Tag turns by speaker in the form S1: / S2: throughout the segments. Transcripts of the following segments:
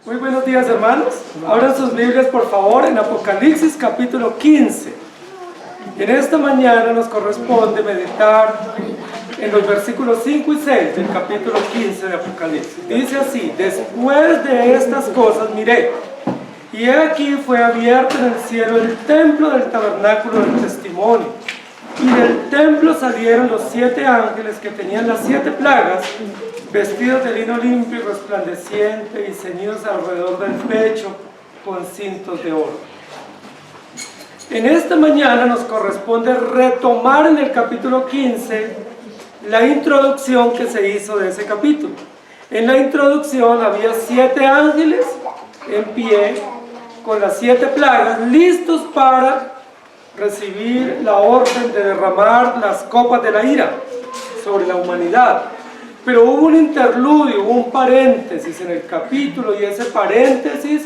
S1: Muy buenos días, hermanos. Abran sus Biblias, por favor, en Apocalipsis capítulo 15. En esta mañana nos corresponde meditar en los versículos 5 y 6 del capítulo 15 de Apocalipsis. Dice así: después de estas cosas miré, y he aquí fue abierto en el cielo el templo del tabernáculo del testimonio, y del templo salieron los 7 ángeles que tenían las 7 plagas, vestidos de lino limpio y resplandeciente y ceñidos alrededor del pecho con cintos de oro. En esta mañana nos corresponde retomar en el capítulo 15 la introducción que se hizo de ese capítulo. En la introducción había 7 ángeles en pie con las 7 plagas, listos para recibir la orden de derramar las copas de la ira sobre la humanidad. Pero hubo un interludio, hubo un paréntesis en el capítulo, y ese paréntesis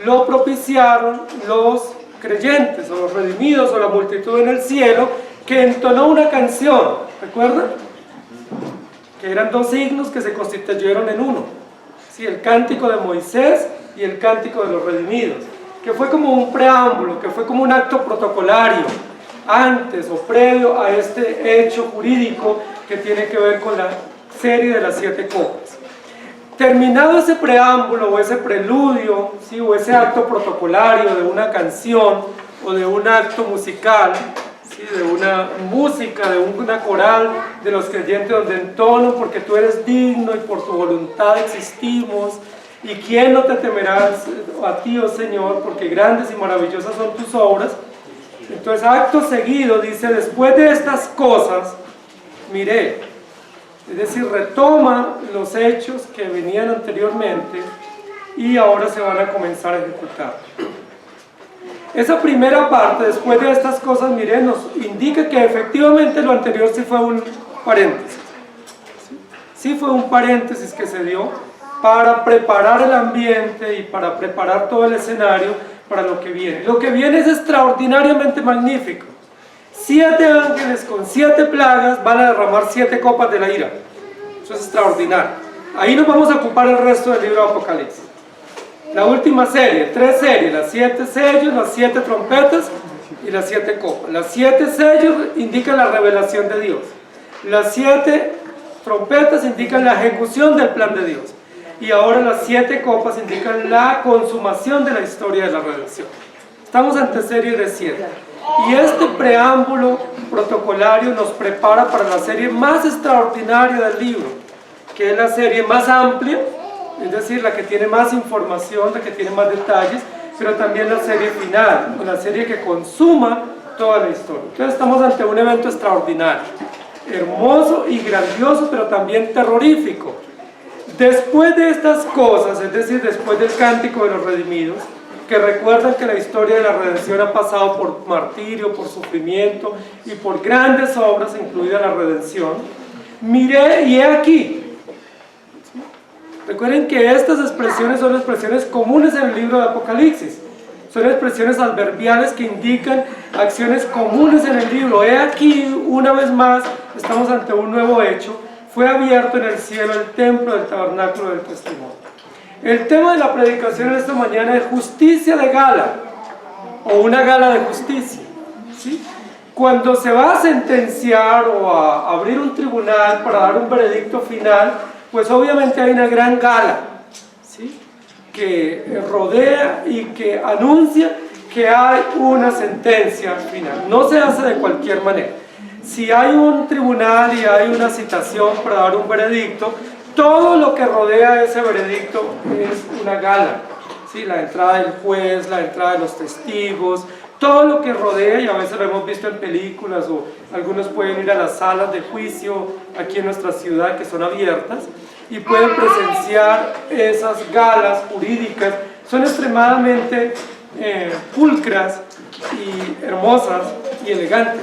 S1: lo propiciaron los creyentes o los redimidos o la multitud en el cielo, que entonó una canción. ¿Recuerdan? Que eran 2 signos que se constituyeron en uno. Sí, el cántico de Moisés y el cántico de los redimidos, que fue como un preámbulo, que fue como un acto protocolario antes o previo a este hecho jurídico que tiene que ver con la serie de las 7 copas. Terminado ese preámbulo o ese preludio, ¿sí?, o ese acto protocolario de una canción o de un acto musical, ¿sí?, de una música, de una coral de los creyentes donde entonan porque tú eres digno y por tu voluntad existimos, y quién no te temerá a ti, oh Señor, porque grandes y maravillosas son tus obras. Entonces, acto seguido dice: después de estas cosas miré. Es decir, retoma los hechos que venían anteriormente y ahora se van a comenzar a ejecutar. Esa primera parte, después de estas cosas miré, nos indica que efectivamente lo anterior sí fue un paréntesis. Sí fue un paréntesis que se dio para preparar el ambiente y para preparar todo el escenario para lo que viene. Lo que viene es extraordinariamente magnífico. 7 ángeles con 7 plagas van a derramar 7 copas de la ira. Eso es extraordinario. Ahí nos vamos a ocupar el resto del libro de Apocalipsis. La última serie, 3 series, las 7 sellos, las 7 trompetas y las 7 copas. Las 7 sellos indican la revelación de Dios. Las 7 trompetas indican la ejecución del plan de Dios. Y ahora las 7 copas indican la consumación de la historia de la redención. Estamos ante serie de 7. Y este preámbulo protocolario nos prepara para la serie más extraordinaria del libro, que es la serie más amplia, es decir, la que tiene más información, la que tiene más detalles, pero también la serie final, la serie que consuma toda la historia. Entonces estamos ante un evento extraordinario, hermoso y grandioso, pero también terrorífico. Después de estas cosas, es decir, después del cántico de los redimidos, que recuerdan que la historia de la redención ha pasado por martirio, por sufrimiento y por grandes obras, incluida la redención, miré y he aquí. Recuerden que estas expresiones son expresiones comunes en el libro de Apocalipsis, son expresiones adverbiales que indican acciones comunes en el libro. He aquí, una vez más, estamos ante un nuevo hecho: fue abierto en el cielo el templo del tabernáculo del testimonio. El tema de la predicación en esta mañana es justicia de gala, o una gala de justicia, ¿sí? Cuando se va a sentenciar o a abrir un tribunal para dar un veredicto final, pues obviamente hay una gran gala, ¿sí?, que rodea y que anuncia que hay una sentencia final. No se hace de cualquier manera. Si hay un tribunal y hay una citación para dar un veredicto, todo lo que rodea ese veredicto es una gala, ¿sí? La entrada del juez, la entrada de los testigos, todo lo que rodea, y a veces lo hemos visto en películas, o algunos pueden ir a las salas de juicio aquí en nuestra ciudad que son abiertas y pueden presenciar esas galas jurídicas. Son extremadamente pulcras y hermosas y elegantes,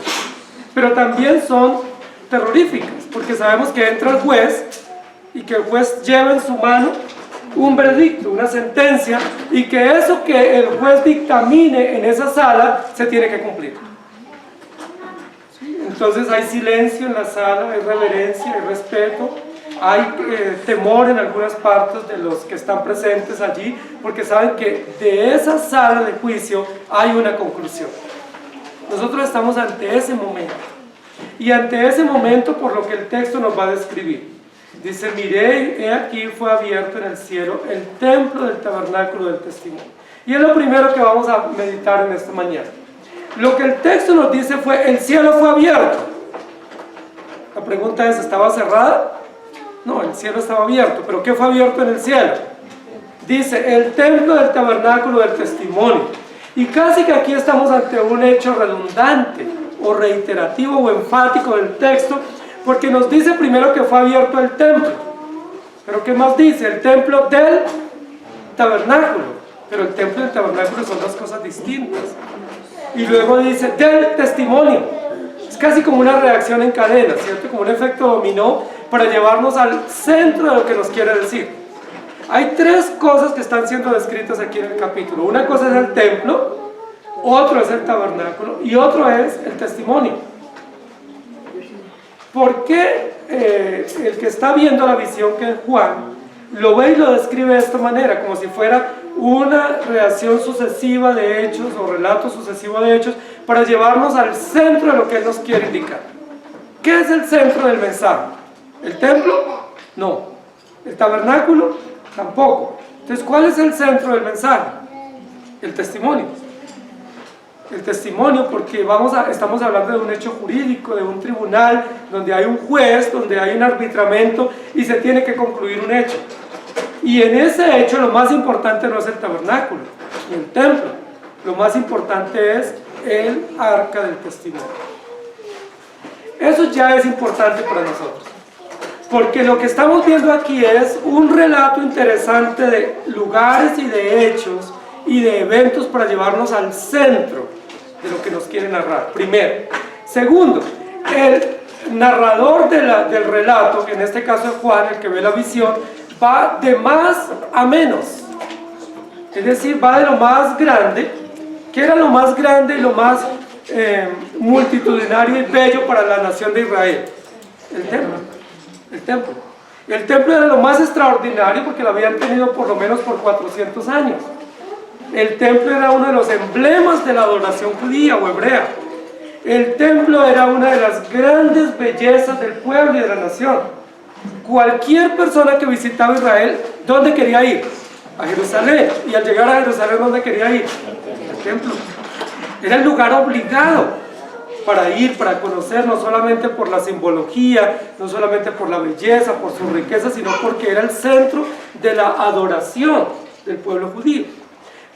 S1: pero también son terroríficas, porque sabemos que entra el juez y que el juez lleva en su mano un veredicto, una sentencia, y que eso que el juez dictamine en esa sala se tiene que cumplir. ¿Sí? Entonces hay silencio en la sala, hay reverencia, hay respeto, Hay temor en algunas partes de los que están presentes allí, porque saben que de esa sala de juicio hay una conclusión. Nosotros estamos ante ese momento, y ante ese momento por lo que el texto nos va a describir. Dice: miré, he aquí fue abierto en el cielo el templo del tabernáculo del testimonio. Y es lo primero que vamos a meditar en esta mañana. Lo que el texto nos dice fue: el cielo fue abierto. La pregunta es: ¿estaba cerrada? No, el cielo estaba abierto. ¿Pero qué fue abierto en el cielo? Dice: el templo del tabernáculo del testimonio. Y casi que aquí estamos ante un hecho redundante o reiterativo o enfático del texto, porque nos dice primero que fue abierto el templo. Pero ¿qué más dice? El templo del tabernáculo. Pero el templo y el tabernáculo son dos cosas distintas. Y luego dice del testimonio. Es casi como una reacción en cadena, ¿cierto? Como un efecto dominó para llevarnos al centro de lo que nos quiere decir. Hay tres cosas que están siendo descritas aquí en el capítulo. Una cosa es el templo, otro es el tabernáculo y otro es el testimonio. ¿Por qué el que está viendo la visión, que es Juan, lo ve y lo describe de esta manera, como si fuera una reacción sucesiva de hechos o relato sucesivo de hechos para llevarnos al centro de lo que él nos quiere indicar? ¿Qué es el centro del mensaje? ¿El templo? No. ¿El tabernáculo? Tampoco. Entonces, ¿cuál es el centro del mensaje? El testimonio. El testimonio, porque estamos hablando de un hecho jurídico, de un tribunal, donde hay un juez, donde hay un arbitramiento y se tiene que concluir un hecho. Y en ese hecho lo más importante no es el tabernáculo ni el templo, lo más importante es el arca del testimonio. Eso ya es importante para nosotros, porque lo que estamos viendo aquí es un relato interesante de lugares y de hechos y de eventos para llevarnos al centro de lo que nos quiere narrar, primero. Segundo, el narrador del relato, que en este caso es Juan, el que ve la visión, va de más a menos, es decir, va de lo más grande. ¿Qué era lo más grande y lo más multitudinario y bello para la nación de Israel? El templo. El templo era lo más extraordinario porque lo habían tenido por lo menos por 400 años. El templo era uno de los emblemas de la adoración judía o hebrea. El templo era una de las grandes bellezas del pueblo y de la nación. Cualquier persona que visitaba Israel, ¿dónde quería ir? A Jerusalén. Y al llegar a Jerusalén, ¿dónde quería ir? Al templo. Era el lugar obligado para ir, para conocer, no solamente por la simbología, no solamente por la belleza, por su riqueza, sino porque era el centro de la adoración del pueblo judío.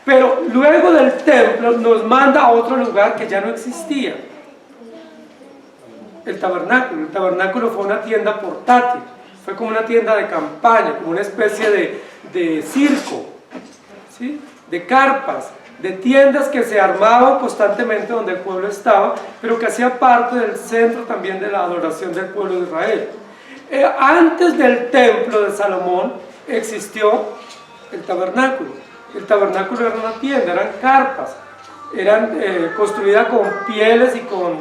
S1: Pero luego del templo nos manda a otro lugar que ya no existía: el tabernáculo. El tabernáculo fue una tienda portátil, fue como una tienda de campaña, como una especie de circo, ¿sí? De carpas, de tiendas que se armaban constantemente donde el pueblo estaba, pero que hacía parte del centro también de la adoración del pueblo de Israel. Antes del templo de Salomón existió el tabernáculo. El tabernáculo era una tienda, eran carpas, eran construidas con pieles y con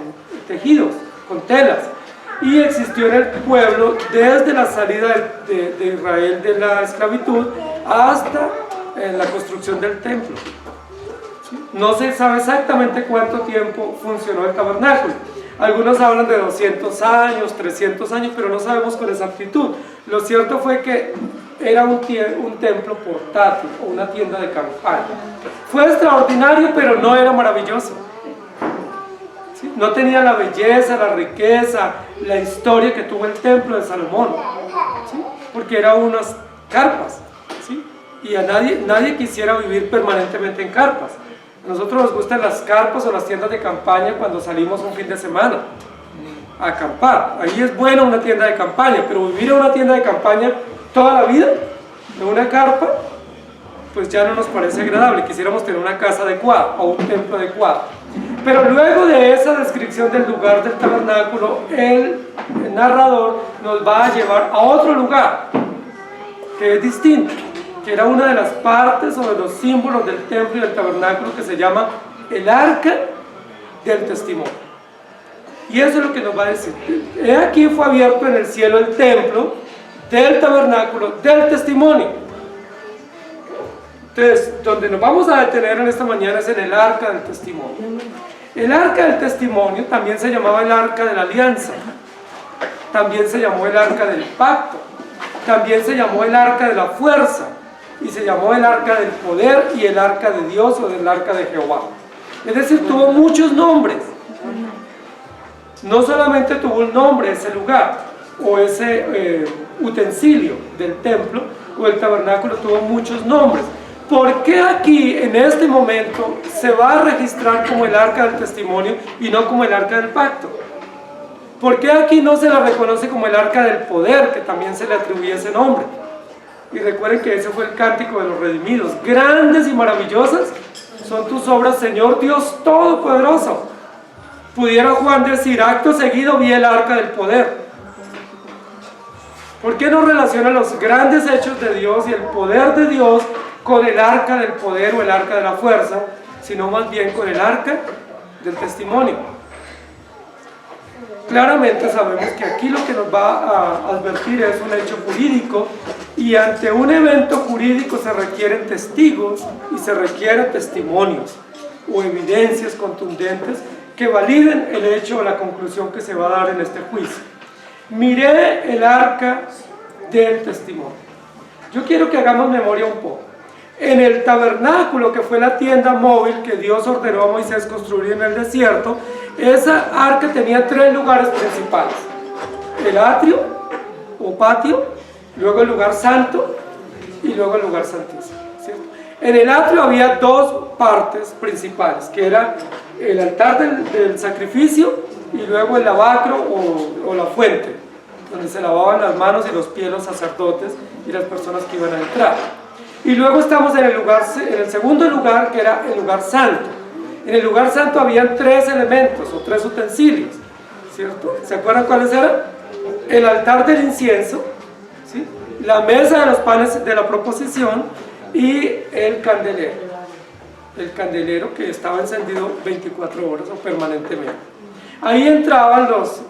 S1: tejidos, con telas, y existió en el pueblo desde la salida de Israel de la esclavitud hasta la construcción del templo. No se sabe exactamente cuánto tiempo funcionó el tabernáculo. Algunos hablan de 200 años, 300 años, pero no sabemos con exactitud. Lo cierto fue que era un templo portátil o una tienda de campaña. Fue extraordinario, pero no era maravilloso. ¿Sí? No tenía la belleza, la riqueza, la historia que tuvo el templo de Salomón, ¿sí? Porque eran unas carpas, ¿sí? Y a nadie quisiera vivir permanentemente en carpas. A nosotros nos gustan las carpas o las tiendas de campaña cuando salimos un fin de semana a acampar. Ahí es buena una tienda de campaña, pero vivir en una tienda de campaña toda la vida, en una carpa, pues ya no nos parece agradable. Quisiéramos tener una casa adecuada o un templo adecuado. Pero luego de esa descripción del lugar del tabernáculo, el narrador nos va a llevar a otro lugar que es distinto, que era una de las partes o de los símbolos del templo y del tabernáculo, que se llama el arca del testimonio. Y eso es lo que nos va a decir. Aquí fue abierto en el cielo el templo del tabernáculo, del testimonio. Entonces, donde nos vamos a detener en esta mañana es en el arca del testimonio. El arca del testimonio también se llamaba el arca de la alianza, también se llamó el arca del pacto, también se llamó el arca de la fuerza, y se llamó el arca del poder y el arca de Dios o del arca de Jehová. Es decir, tuvo muchos nombres. No solamente tuvo un nombre ese lugar o ese utensilio del templo o el tabernáculo, tuvo muchos nombres. ¿Por qué aquí en este momento se va a registrar como el arca del testimonio y no como el arca del pacto? ¿Por qué aquí no se la reconoce como el arca del poder, que también se le atribuye ese nombre? Y recuerden que ese fue el cántico de los redimidos. Grandes y maravillosas son tus obras, Señor Dios Todopoderoso. Pudiera Juan decir, acto seguido vi el arca del poder. ¿Por qué no relaciona los grandes hechos de Dios y el poder de Dios con el arca del poder o el arca de la fuerza, sino más bien con el arca del testimonio? Claramente sabemos que aquí lo que nos va a advertir es un hecho jurídico, y ante un evento jurídico se requieren testigos y se requieren testimonios o evidencias contundentes que validen el hecho o la conclusión que se va a dar en este juicio. Miré el arca del testimonio. Yo quiero que hagamos memoria un poco. En el tabernáculo, que fue la tienda móvil que Dios ordenó a Moisés construir en el desierto, esa arca tenía 3 lugares principales: el atrio o patio, luego el lugar santo y luego el lugar santísimo, ¿cierto? En el atrio había 2 partes principales, que era el altar del sacrificio y luego el lavacro o la fuente, donde se lavaban las manos y los pies los sacerdotes y las personas que iban a entrar. Y luego estamos en el segundo lugar, que era el lugar santo. En el lugar santo habían 3 elementos o 3 utensilios, ¿cierto? ¿Se acuerdan cuáles eran? El altar del incienso, ¿sí? La mesa de los panes de la proposición y el candelero. El candelero que estaba encendido 24 horas o permanentemente. Ahí entraban los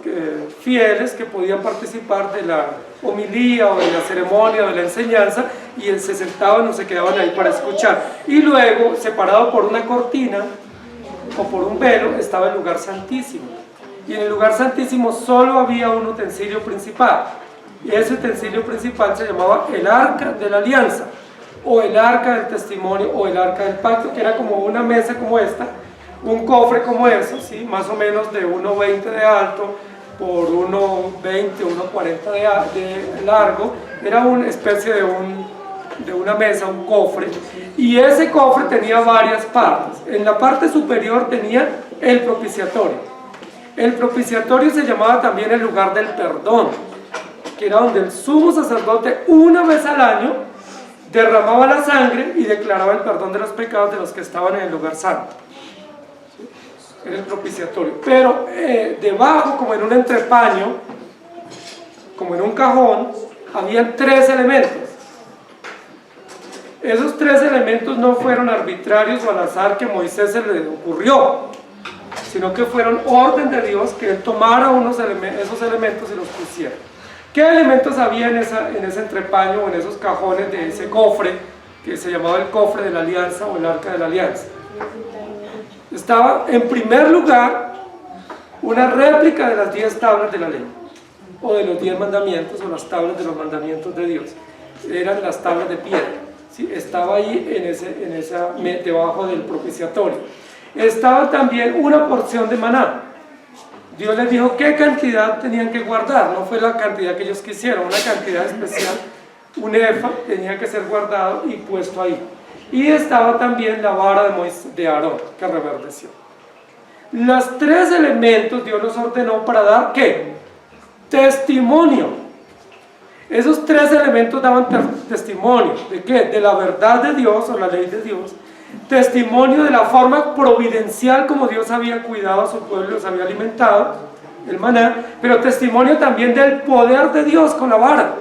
S1: fieles que podían participar de la homilía o de la ceremonia o de la enseñanza, y se sentaban o se quedaban ahí para escuchar. Y luego, separado por una cortina o por un velo, estaba el lugar santísimo. Y en el lugar santísimo solo había un utensilio principal, y ese utensilio principal se llamaba el arca de la alianza, o el arca del testimonio, o el arca del pacto, que era como una mesa como esta, un cofre como eso, ¿sí? Más o menos de 1,20 de alto por 1,20, 1,40 de largo. Era una especie de una mesa, un cofre, y ese cofre tenía varias partes. En la parte superior tenía el propiciatorio. El propiciatorio se llamaba también el lugar del perdón, que era donde el sumo sacerdote una vez al año derramaba la sangre y declaraba el perdón de los pecados de los que estaban en el lugar santo. Era el propiciatorio. Pero debajo, como en un entrepaño, como en un cajón, habían 3 elementos. Esos 3 elementos no fueron arbitrarios o al azar que a Moisés se le ocurrió, sino que fueron orden de Dios, que él tomara esos elementos y los pusiera. ¿Qué elementos había en ese entrepaño o en esos cajones de ese cofre, que se llamaba el cofre de la alianza o el arca de la alianza? Estaba en primer lugar una réplica de las 10 tablas de la ley, o de los 10 mandamientos, o las tablas de los mandamientos de Dios. Eran las tablas de piedra, ¿sí? Estaba ahí debajo del propiciatorio. Estaba también una porción de maná. Dios les dijo qué cantidad tenían que guardar, no fue la cantidad que ellos quisieron, una cantidad especial, un efa tenía que ser guardado y puesto ahí. Y estaba también la vara de Aarón, que reverdeció. Los 3 elementos Dios los ordenó para dar, ¿qué? Testimonio. Esos 3 elementos daban testimonio, ¿de qué? De la verdad de Dios, o la ley de Dios. Testimonio de la forma providencial como Dios había cuidado a su pueblo y los había alimentado, el maná. Pero testimonio también del poder de Dios con la vara,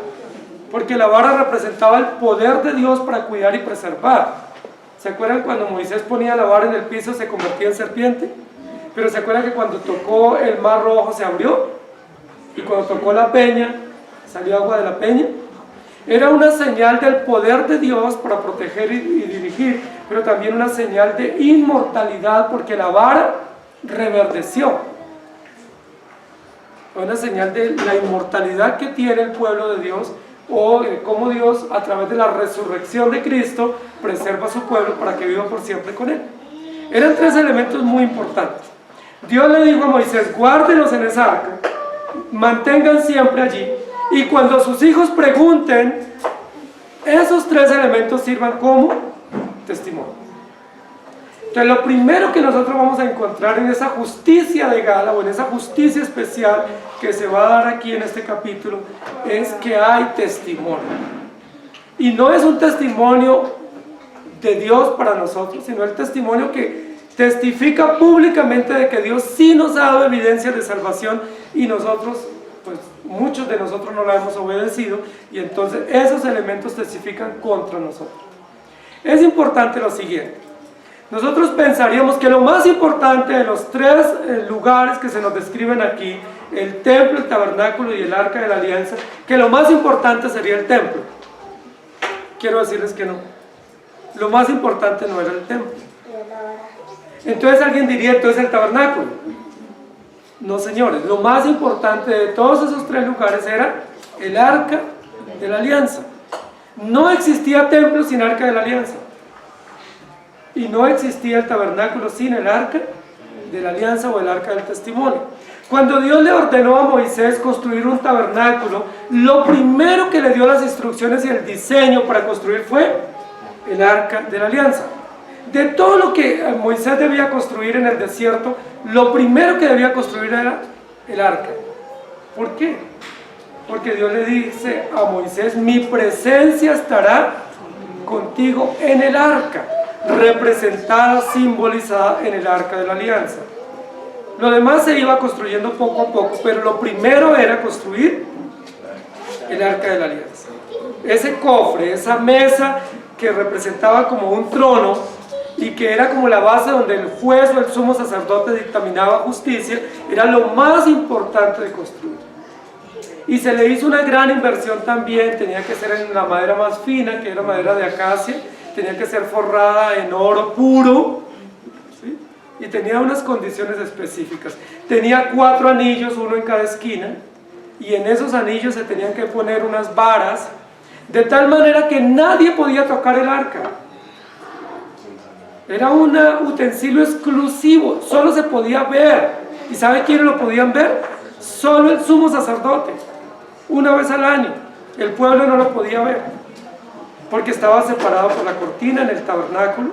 S1: porque la vara representaba el poder de Dios para cuidar y preservar. ¿Se acuerdan cuando Moisés ponía la vara en el piso se convertía en serpiente? Pero ¿se acuerdan que cuando tocó el mar rojo se abrió? Y cuando tocó la peña, salió agua de la peña. Era una señal del poder de Dios para proteger y dirigir, pero también una señal de inmortalidad porque la vara reverdeció. Una señal de la inmortalidad que tiene el pueblo de Dios, o cómo Dios a través de la resurrección de Cristo preserva a su pueblo para que viva por siempre con él. Eran tres elementos muy importantes. Dios le dijo a Moisés: guárdenos en esa arca, mantengan siempre allí, y cuando sus hijos pregunten, esos tres elementos sirvan como testimonio. Entonces, lo primero que nosotros vamos a encontrar en esa justicia de Gala, o en esa justicia especial que se va a dar aquí en este capítulo, es que hay testimonio. Y no es un testimonio de Dios para nosotros, sino el testimonio que testifica públicamente de que Dios sí nos ha dado evidencias de salvación, y nosotros, pues muchos de nosotros no la hemos obedecido, y entonces esos elementos testifican contra nosotros. Es importante lo siguiente: nosotros pensaríamos que lo más importante de los tres lugares que se nos describen aquí, el templo, el tabernáculo y el arca de la alianza, que lo más importante sería el templo. Quiero decirles que no. Lo más importante no era el templo. Entonces alguien diría: entonces el tabernáculo. No, señores, lo más importante de todos esos tres lugares era el arca de la alianza. No existía templo sin arca de la alianza, y no existía el tabernáculo sin el arca de la alianza o el arca del testimonio. Cuando Dios le ordenó a Moisés construir un tabernáculo, lo primero que le dio las instrucciones y el diseño para construir fue el arca de la alianza. De todo lo que Moisés debía construir en el desierto, lo primero que debía construir era el arca. ¿Por qué? Porque Dios le dice a Moisés: mi presencia estará contigo en el arca, representada, simbolizada en el arca de la alianza. Lo demás se iba construyendo poco a poco, pero lo primero era construir el arca de la alianza. Ese cofre, esa mesa que representaba como un trono y que era como la base donde el juez o el sumo sacerdote dictaminaba justicia, era lo más importante de construir. Y se le hizo una gran inversión también. Tenía que ser en la madera más fina, que era madera de acacia, tenía que ser forrada en oro puro, ¿sí? Y tenía unas condiciones específicas. Tenía 4 anillos, uno en cada esquina, y en esos anillos se tenían que poner unas varas, de tal manera que nadie podía tocar el arca. Era un utensilio exclusivo, solo se podía ver. ¿Y sabe quiénes lo podían ver? Solo el sumo sacerdote, una vez al año. El pueblo no lo podía ver, porque estaba separado por la cortina en el tabernáculo.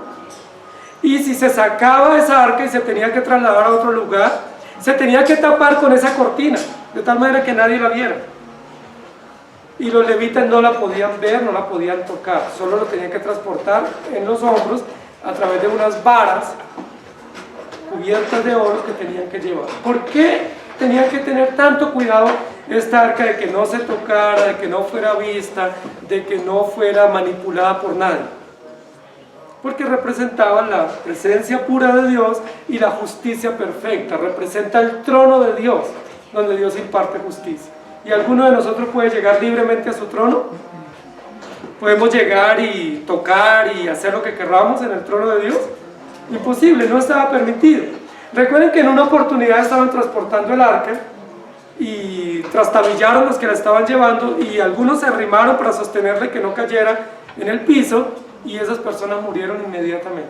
S1: Y si se sacaba esa arca y se tenía que trasladar a otro lugar, se tenía que tapar con esa cortina, de tal manera que nadie la viera. Y los levitas no la podían ver, no la podían tocar, solo lo tenían que transportar en los hombros a través de unas varas cubiertas de oro que tenían que llevar. ¿Por qué tenían que tener tanto cuidado esta arca de que no se tocara, de que no fuera vista, de que no fuera manipulada por nadie? Porque representaba la presencia pura de Dios y la justicia perfecta. Representa el trono de Dios, donde Dios imparte justicia. ¿Y alguno de nosotros puede llegar libremente a su trono? ¿Podemos llegar y tocar y hacer lo que querramos en el trono de Dios? Imposible, no estaba permitido. Recuerden que en una oportunidad estaban transportando el arca y trastabillaron los que la estaban llevando, y algunos se arrimaron para sostenerle que no cayera en el piso, y esas personas murieron inmediatamente,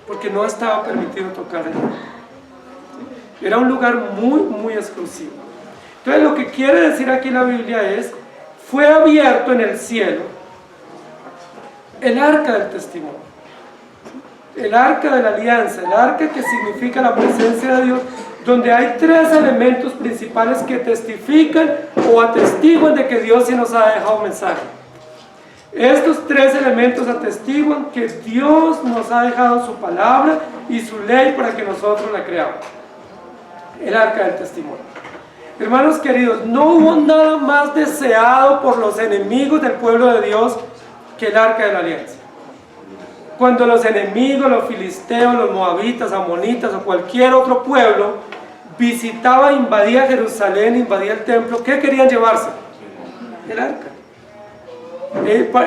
S1: porque no estaba permitido tocar el arca. Era un lugar muy, muy exclusivo. Entonces, lo que quiere decir aquí la Biblia es: fue abierto en el cielo el arca del testimonio, el arca de la alianza, el arca que significa la presencia de Dios, donde hay 3 elementos principales que testifican o atestiguan de que Dios sí nos ha dejado un mensaje. Estos 3 elementos atestiguan que Dios nos ha dejado su palabra y su ley para que nosotros la creamos. El arca del testimonio. Hermanos queridos, no hubo nada más deseado por los enemigos del pueblo de Dios que el arca de la alianza. Cuando los enemigos, los filisteos, los moabitas, amonitas o cualquier otro pueblo visitaba, invadía Jerusalén, invadía el templo, ¿qué querían llevarse? El arca.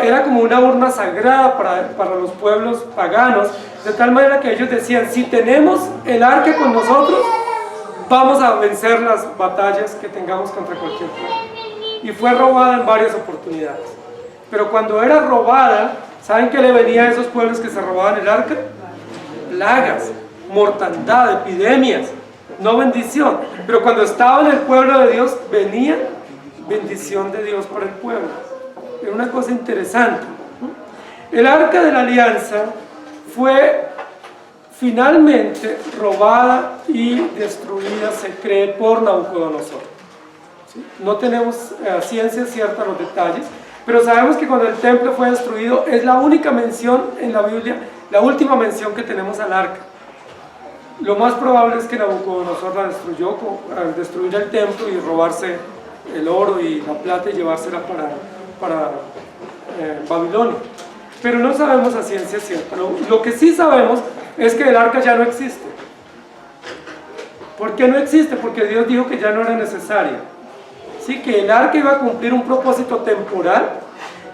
S1: Era como una urna sagrada para los pueblos paganos, de tal manera que ellos decían, si tenemos el arca con nosotros, vamos a vencer las batallas que tengamos contra cualquier pueblo. Y fue robada en varias oportunidades. Pero cuando era robada, ¿saben qué le venía a esos pueblos que se robaban el arca? Plagas, mortandad, epidemias, no bendición. Pero cuando estaba en el pueblo de Dios, venía bendición de Dios para el pueblo. Era una cosa interesante. El arca de la alianza fue finalmente robada y destruida, se cree, por Nabucodonosor. ¿Sí? No tenemos ciencia cierta los detalles, pero sabemos que cuando el templo fue destruido es la única mención en la Biblia, la última mención que tenemos al arca. Lo más probable es que Nabucodonosor la destruyó al destruir el templo y robarse el oro y la plata y llevársela para Babilonia. Pero no sabemos a ciencia cierta. Lo que sí sabemos es que el arca ya no existe. ¿Por qué no existe? Porque Dios dijo que ya no era necesaria. Sí, que el arca iba a cumplir un propósito temporal,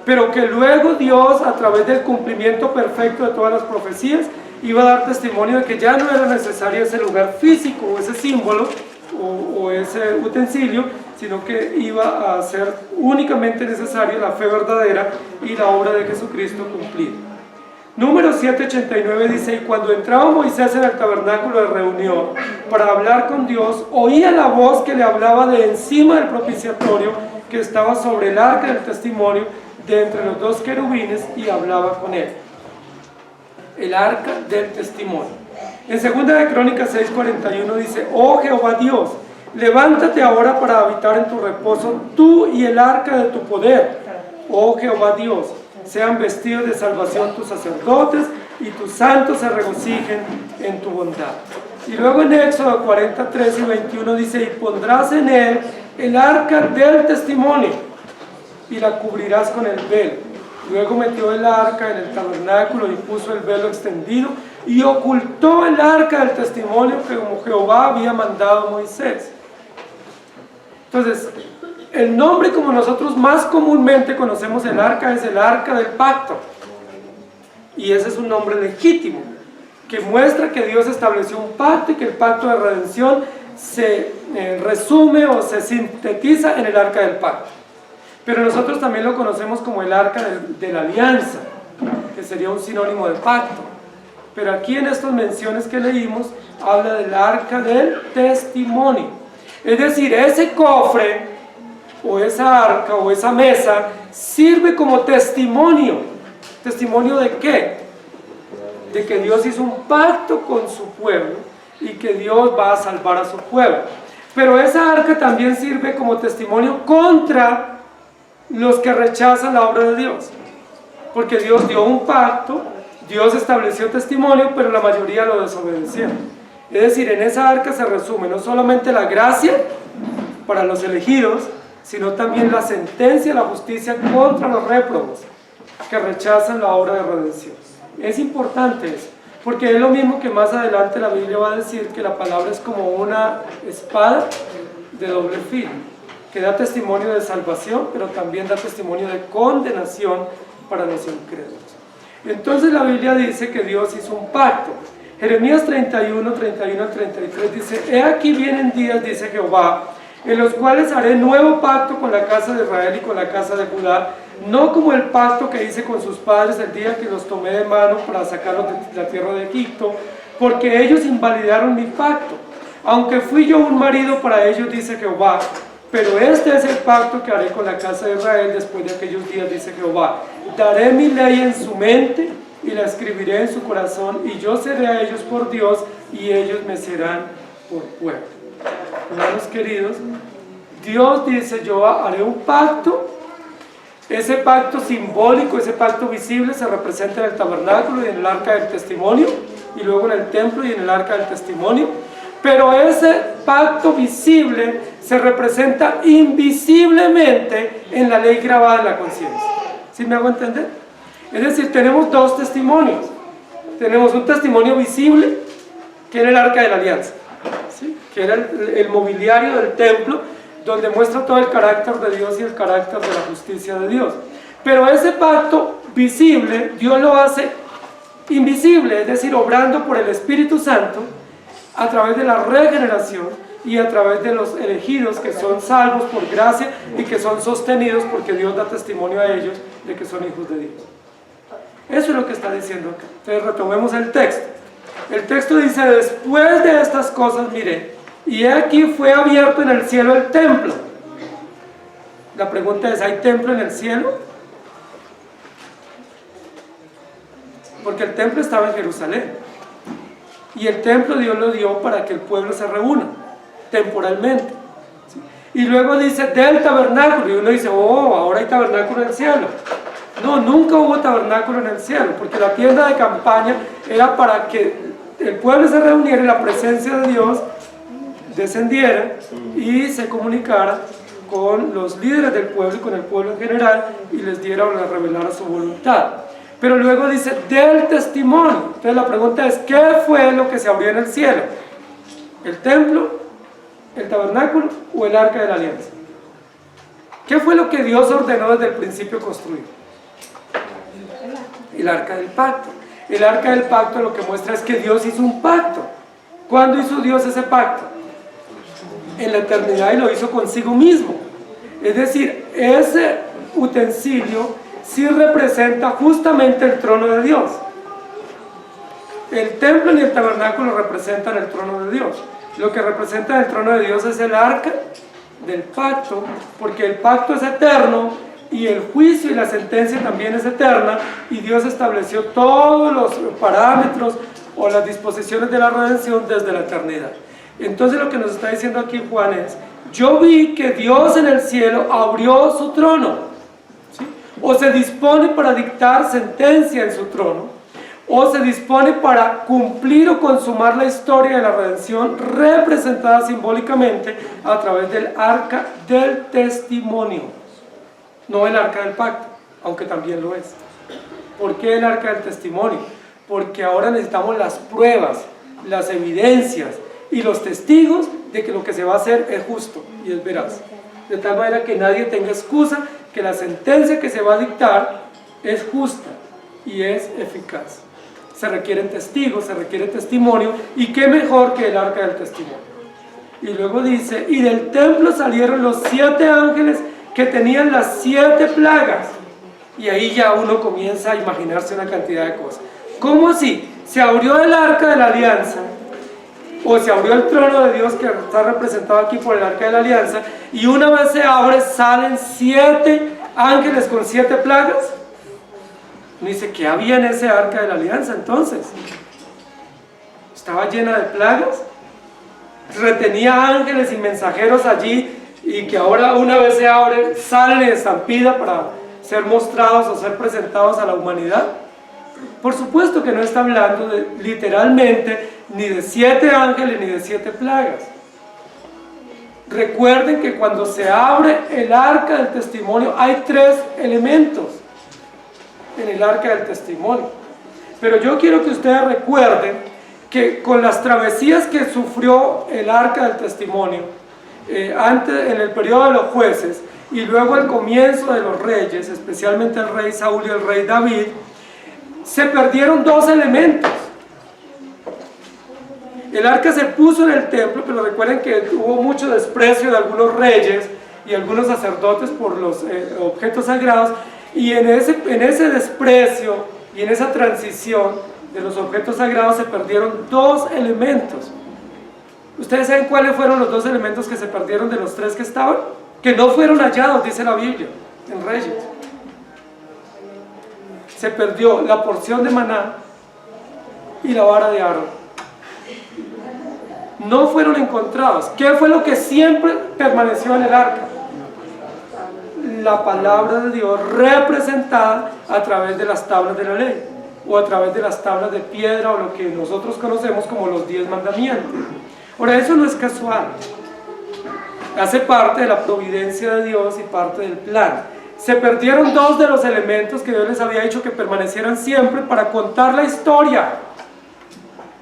S1: pero que luego Dios, a través del cumplimiento perfecto de todas las profecías, iba a dar testimonio de que ya no era necesario ese lugar físico o ese símbolo o ese utensilio, sino que iba a ser únicamente necesario la fe verdadera y la obra de Jesucristo cumplida. Número 789 dice, y cuando entraba Moisés en el tabernáculo de reunión para hablar con Dios, oía la voz que le hablaba de encima del propiciatorio que estaba sobre el arca del testimonio, de entre los dos querubines, y hablaba con él. El arca del testimonio. En 2 de Crónicas 6:41 dice, oh Jehová Dios, levántate ahora para habitar en tu reposo, tú y el arca de tu poder. Oh Jehová Dios, sean vestidos de salvación tus sacerdotes y tus santos se regocijen en tu bondad. Y luego en Éxodo 43 y 21 dice, y pondrás en él el arca del testimonio y la cubrirás con el velo. Luego metió el arca en el tabernáculo y puso el velo extendido y ocultó el arca del testimonio que como Jehová había mandado a Moisés. Entonces, el nombre como nosotros más comúnmente conocemos el arca es el arca del pacto. Y ese es un nombre legítimo, que muestra que Dios estableció un pacto y que el pacto de redención se resume o se sintetiza en el arca del pacto. Pero nosotros también lo conocemos como el arca de la alianza, que sería un sinónimo de pacto. Pero aquí en estas menciones que leímos, habla del arca del testimonio. Es decir, ese cofre, o esa arca, o esa mesa, sirve como testimonio. ¿Testimonio de qué? De que Dios hizo un pacto con su pueblo y que Dios va a salvar a su pueblo. Pero esa arca también sirve como testimonio contra los que rechazan la obra de Dios, porque Dios dio un pacto, Dios estableció testimonio, pero la mayoría lo desobedecieron. Es decir, en esa arca se resume no solamente la gracia para los elegidos, sino también la sentencia, la justicia contra los réprobos que rechazan la obra de redención. Es importante eso, porque es lo mismo que más adelante la Biblia va a decir, que la palabra es como una espada de doble filo, que da testimonio de salvación, pero también da testimonio de condenación para los incrédulos. Entonces la Biblia dice que Dios hizo un pacto. Jeremías 31 al 33 dice, he aquí vienen días, dice Jehová, en los cuales haré nuevo pacto con la casa de Israel y con la casa de Judá, no como el pacto que hice con sus padres el día que los tomé de mano para sacarlos de la tierra de Egipto, porque ellos invalidaron mi pacto, aunque fui yo un marido para ellos, dice Jehová. Pero este es el pacto que haré con la casa de Israel después de aquellos días, dice Jehová. Daré mi ley en su mente y la escribiré en su corazón, y yo seré a ellos por Dios y ellos me serán por pueblo. Hermanos queridos, Dios dice, yo haré un pacto. Ese pacto simbólico, ese pacto visible se representa en el tabernáculo y en el arca del testimonio, y luego en el templo y en el arca del testimonio. Pero ese pacto visible se representa invisiblemente en la ley grabada en la conciencia. ¿Sí me hago entender? Es decir, tenemos dos testimonios. Tenemos un testimonio visible, que era el arca de la alianza, ¿sí? Que era el mobiliario del templo, donde muestra todo el carácter de Dios y el carácter de la justicia de Dios. Pero ese pacto visible, Dios lo hace invisible, es decir, obrando por el Espíritu Santo a través de la regeneración y a través de los elegidos que son salvos por gracia y que son sostenidos porque Dios da testimonio a ellos de que son hijos de Dios. Eso es lo que está diciendo acá. Entonces retomemos el texto. El texto dice: después de estas cosas miré, y he aquí fue abierto en el cielo el templo. La pregunta es: ¿hay templo en el cielo? Porque el templo estaba en Jerusalén, y el templo Dios lo dio para que el pueblo se reúna temporalmente, ¿sí? Y luego dice del tabernáculo, y uno dice: oh, ahora hay tabernáculo en el cielo. No, nunca hubo tabernáculo en el cielo, porque la tienda de campaña era para que el pueblo se reuniera y la presencia de Dios descendiera y se comunicara con los líderes del pueblo y con el pueblo en general, y les diera o les revelara su voluntad. Pero luego dice del testimonio. Entonces la pregunta es: ¿qué fue lo que se abrió en el cielo? ¿El templo, el tabernáculo o el arca de la alianza? ¿Qué fue lo que Dios ordenó desde el principio construir? El arca del pacto. El arca del pacto lo que muestra es que Dios hizo un pacto. ¿Cuándo hizo Dios ese pacto? En la eternidad, y lo hizo consigo mismo. Es decir, ese utensilio sí representa justamente el trono de Dios. El templo ni el tabernáculo representan el trono de Dios. Lo que representa el trono de Dios es el arca del pacto, porque el pacto es eterno y el juicio y la sentencia también es eterna, y Dios estableció todos los parámetros o las disposiciones de la redención desde la eternidad. Entonces lo que nos está diciendo aquí Juan es: yo vi que Dios en el cielo abrió su trono, ¿sí? O se dispone para dictar sentencia en su trono, o se dispone para cumplir o consumar la historia de la redención representada simbólicamente a través del arca del testimonio. No el arca del pacto, aunque también lo es. ¿Por qué el arca del testimonio? Porque ahora necesitamos las pruebas, las evidencias y los testigos de que lo que se va a hacer es justo y es veraz. De tal manera que nadie tenga excusa, que la sentencia que se va a dictar es justa y es eficaz. Se requieren testigos, se requiere testimonio, y qué mejor que el arca del testimonio. Y luego dice: y del templo salieron los 7 ángeles que tenían las 7 plagas. Y ahí ya uno comienza a imaginarse una cantidad de cosas. ¿Cómo así? Se abrió el arca de la alianza, o se abrió el trono de Dios, que está representado aquí por el arca de la alianza, y una vez se abre salen 7 ángeles con 7 plagas. Uno dice: ¿qué había en ese arca de la alianza entonces? ¿Estaba llena de plagas? ¿Retenía ángeles y mensajeros allí, y que ahora una vez se abre salen en estampida para ser mostrados o ser presentados a la humanidad? Por supuesto que no está hablando literalmente ni de 7 ángeles ni de 7 plagas. Recuerden que cuando se abre el arca del testimonio hay 3 elementos en el arca del testimonio. Pero yo quiero que ustedes recuerden que con las travesías que sufrió el arca del testimonio, antes, en el periodo de los jueces, y luego el comienzo de los reyes, especialmente el rey Saúl y el rey David, se perdieron 2 elementos. El arca se puso en el templo, pero recuerden que hubo mucho desprecio de algunos reyes y algunos sacerdotes por los objetos sagrados, y en ese desprecio y en esa transición de los objetos sagrados se perdieron 2 elementos. ¿Ustedes saben cuáles fueron los 2 elementos que se perdieron de los 3 que estaban? Que no fueron hallados, dice la Biblia, en Reyes. Se perdió la porción de maná y la vara de Aarón. No fueron encontrados. ¿Qué fue lo que siempre permaneció en el arca? La palabra de Dios representada a través de las tablas de la ley, o a través de las tablas de piedra, o lo que nosotros conocemos como los 10 mandamientos. Ahora, eso no es casual, hace parte de la providencia de Dios y parte del plan. Se perdieron 2 de los elementos que Dios les había dicho que permanecieran siempre para contar la historia.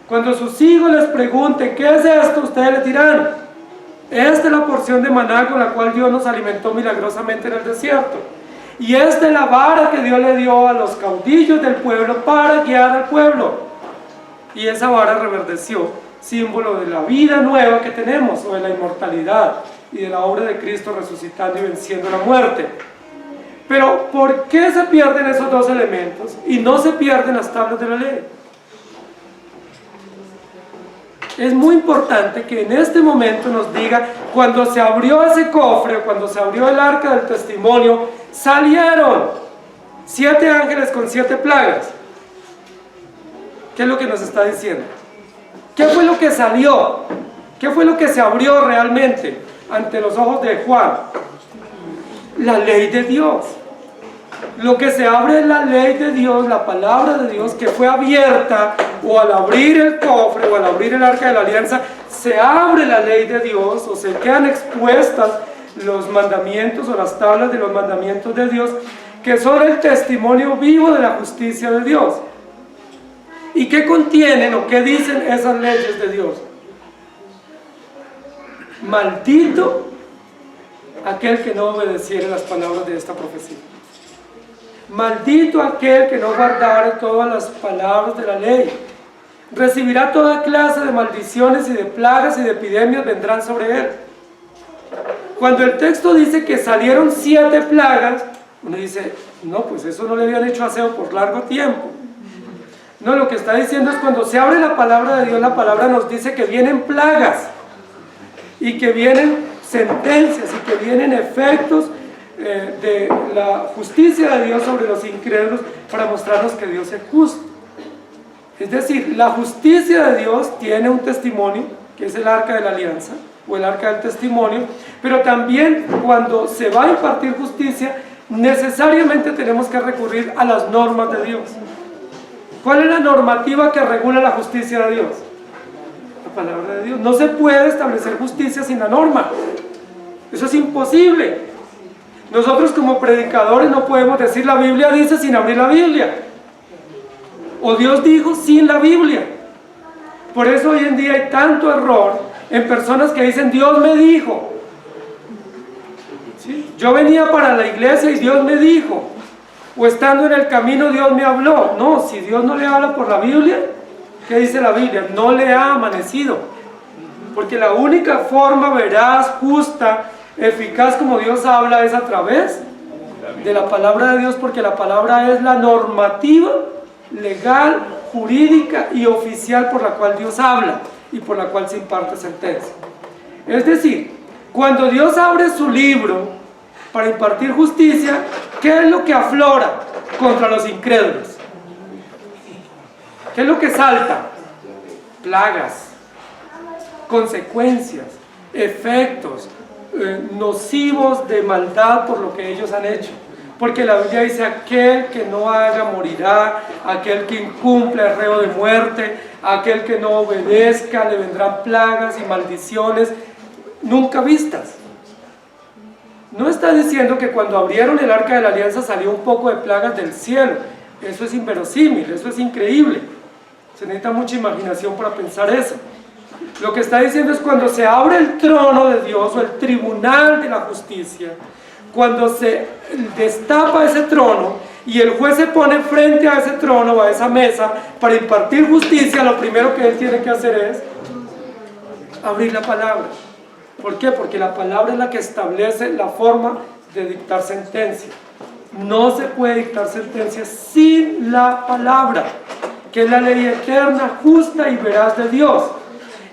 S1: Cuando sus hijos les pregunten: ¿qué es esto?, ustedes les dirán: esta es la porción de maná con la cual Dios nos alimentó milagrosamente en el desierto. Y esta es la vara que Dios le dio a los caudillos del pueblo para guiar al pueblo. Y esa vara reverdeció, símbolo de la vida nueva que tenemos, o de la inmortalidad, y de la obra de Cristo resucitando y venciendo la muerte. Pero ¿por qué se pierden esos dos elementos y no se pierden las tablas de la ley? Es muy importante que en este momento nos diga, cuando se abrió ese cofre, cuando se abrió el arca del testimonio, salieron 7 ángeles con 7 plagas. ¿Qué es lo que nos está diciendo? ¿Qué fue lo que salió? ¿Qué fue lo que se abrió realmente ante los ojos de Juan? La ley de Dios. Lo que se abre es la ley de Dios, la palabra de Dios que fue abierta, o al abrir el cofre o al abrir el arca de la alianza, se abre la ley de Dios, o se quedan expuestas los mandamientos o las tablas de los mandamientos de Dios, que son el testimonio vivo de la justicia de Dios. ¿Y qué contienen o qué dicen esas leyes de Dios? Maldito aquel que no obedeciere las palabras de esta profecía. Maldito aquel que no guardare todas las palabras de la ley. Recibirá toda clase de maldiciones y de plagas y de epidemias vendrán sobre él. Cuando el texto dice que salieron 7 plagas, uno dice, no, pues eso no le habían hecho aseo por largo tiempo. No, lo que está diciendo es cuando se abre la palabra de Dios, la palabra nos dice que vienen plagas y que vienen sentencias y que vienen efectos de la justicia de Dios sobre los incrédulos para mostrarnos que Dios es justo. Es decir, la justicia de Dios tiene un testimonio, que es el arca de la alianza o el arca del testimonio, pero también cuando se va a impartir justicia, necesariamente tenemos que recurrir a las normas de Dios. ¿Cuál es la normativa que regula la justicia de Dios? La palabra de Dios. No se puede establecer justicia sin la norma. Eso es imposible. Nosotros como predicadores no podemos decir la Biblia dice sin abrir la Biblia. O Dios dijo sin la Biblia. Por eso hoy en día hay tanto error en personas que dicen Dios me dijo. ¿Sí? Yo venía para la iglesia y Dios me dijo. O estando en el camino Dios me habló. No, si Dios no le habla por la Biblia, ¿qué dice la Biblia? No le ha amanecido. Porque la única forma veraz, justa, eficaz como Dios habla es a través de la palabra de Dios, porque la palabra es la normativa legal, jurídica y oficial por la cual Dios habla y por la cual se imparte sentencia. Es decir, cuando Dios abre su libro para impartir justicia, ¿qué es lo que aflora contra los incrédulos? ¿Qué es lo que salta? Plagas, consecuencias, efectos nocivos de maldad por lo que ellos han hecho. Porque la Biblia dice, aquel que no haga morirá, aquel que incumple el reo de muerte, aquel que no obedezca, le vendrán plagas y maldiciones nunca vistas. No está diciendo que cuando abrieron el arca de la alianza salió un poco de plagas del cielo. Eso es inverosímil, eso es increíble. Se necesita mucha imaginación para pensar eso. Lo que está diciendo es cuando se abre el trono de Dios o el tribunal de la justicia, cuando se destapa ese trono y el juez se pone frente a ese trono o a esa mesa para impartir justicia, lo primero que él tiene que hacer es abrir la palabra. ¿Por qué? Porque la palabra es la que establece la forma de dictar sentencia. No se puede dictar sentencia sin la palabra, que es la ley eterna, justa y veraz de Dios.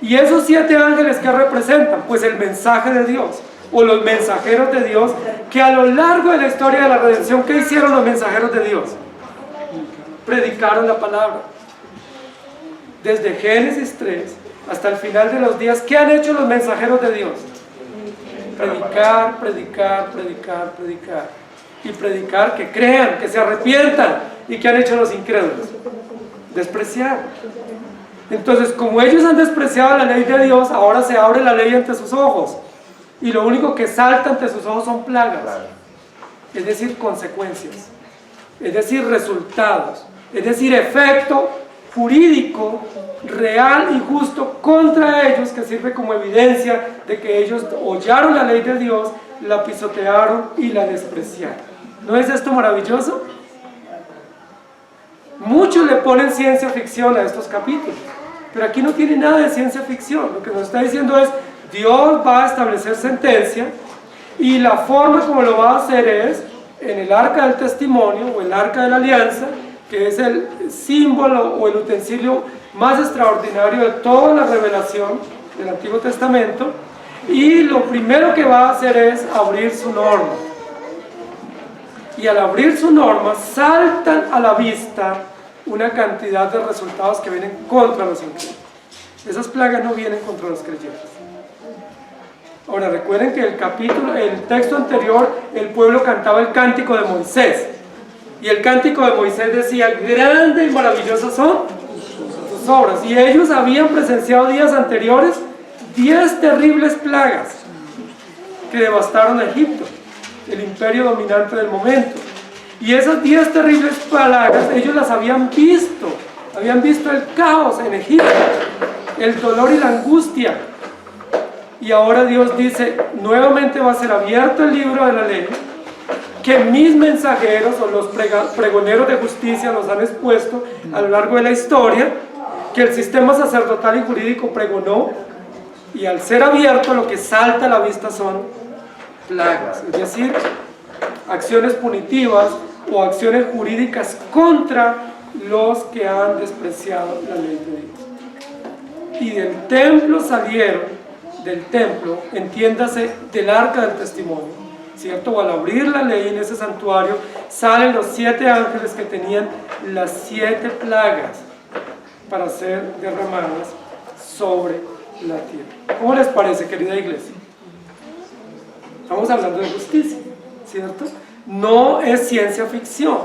S1: Y esos 7 ángeles, ¿qué representan? Pues el mensaje de Dios, o los mensajeros de Dios, que a lo largo de la historia de la redención, ¿qué hicieron los mensajeros de Dios? Predicaron la palabra. Desde Génesis 3 hasta el final de los días, ¿qué han hecho los mensajeros de Dios? Predicar, predicar, predicar, predicar. Y predicar que crean, que se arrepientan. ¿Y qué han hecho los incrédulos? Despreciar. Entonces, como ellos han despreciado la ley de Dios, ahora se abre la ley ante sus ojos. Y lo único que salta ante sus ojos son plagas. Es decir, consecuencias. Es decir, resultados. Es decir, efecto jurídico, real y justo contra ellos, que sirve como evidencia de que ellos hollaron la ley de Dios, la pisotearon y la despreciaron. ¿No es esto maravilloso? Muchos le ponen ciencia ficción a estos capítulos, pero aquí no tiene nada de ciencia ficción. Lo que nos está diciendo es, Dios va a establecer sentencia, y la forma como lo va a hacer es en el arca del testimonio o el arca de la alianza, que es el símbolo o el utensilio más extraordinario de toda la revelación del Antiguo Testamento, y lo primero que va a hacer es abrir su norma. Y al abrir su norma saltan a la vista una cantidad de resultados que vienen contra los incrédulos. Esas plagas no vienen contra los creyentes. Ahora recuerden que el texto anterior, el pueblo cantaba el cántico de Moisés, y el cántico de Moisés decía, grande y maravillosas son tus obras, y ellos habían presenciado días anteriores 10 terribles plagas que devastaron a Egipto, el imperio dominante del momento, y esas 10 terribles plagas ellos las habían visto el caos en Egipto, el dolor y la angustia. Y ahora Dios dice, nuevamente va a ser abierto el libro de la ley, que mis mensajeros o los pregoneros de justicia los han expuesto a lo largo de la historia, que el sistema sacerdotal y jurídico pregonó, y al ser abierto lo que salta a la vista son plagas, es decir, acciones punitivas o acciones jurídicas contra los que han despreciado la ley de Dios. Y del templo salieron, del templo, entiéndase del arca del testimonio, ¿cierto? O al abrir la ley en ese santuario, salen los 7 ángeles que tenían las 7 plagas para ser derramadas sobre la tierra. ¿Cómo les parece, querida iglesia? Estamos hablando de justicia, ¿cierto? No es ciencia ficción,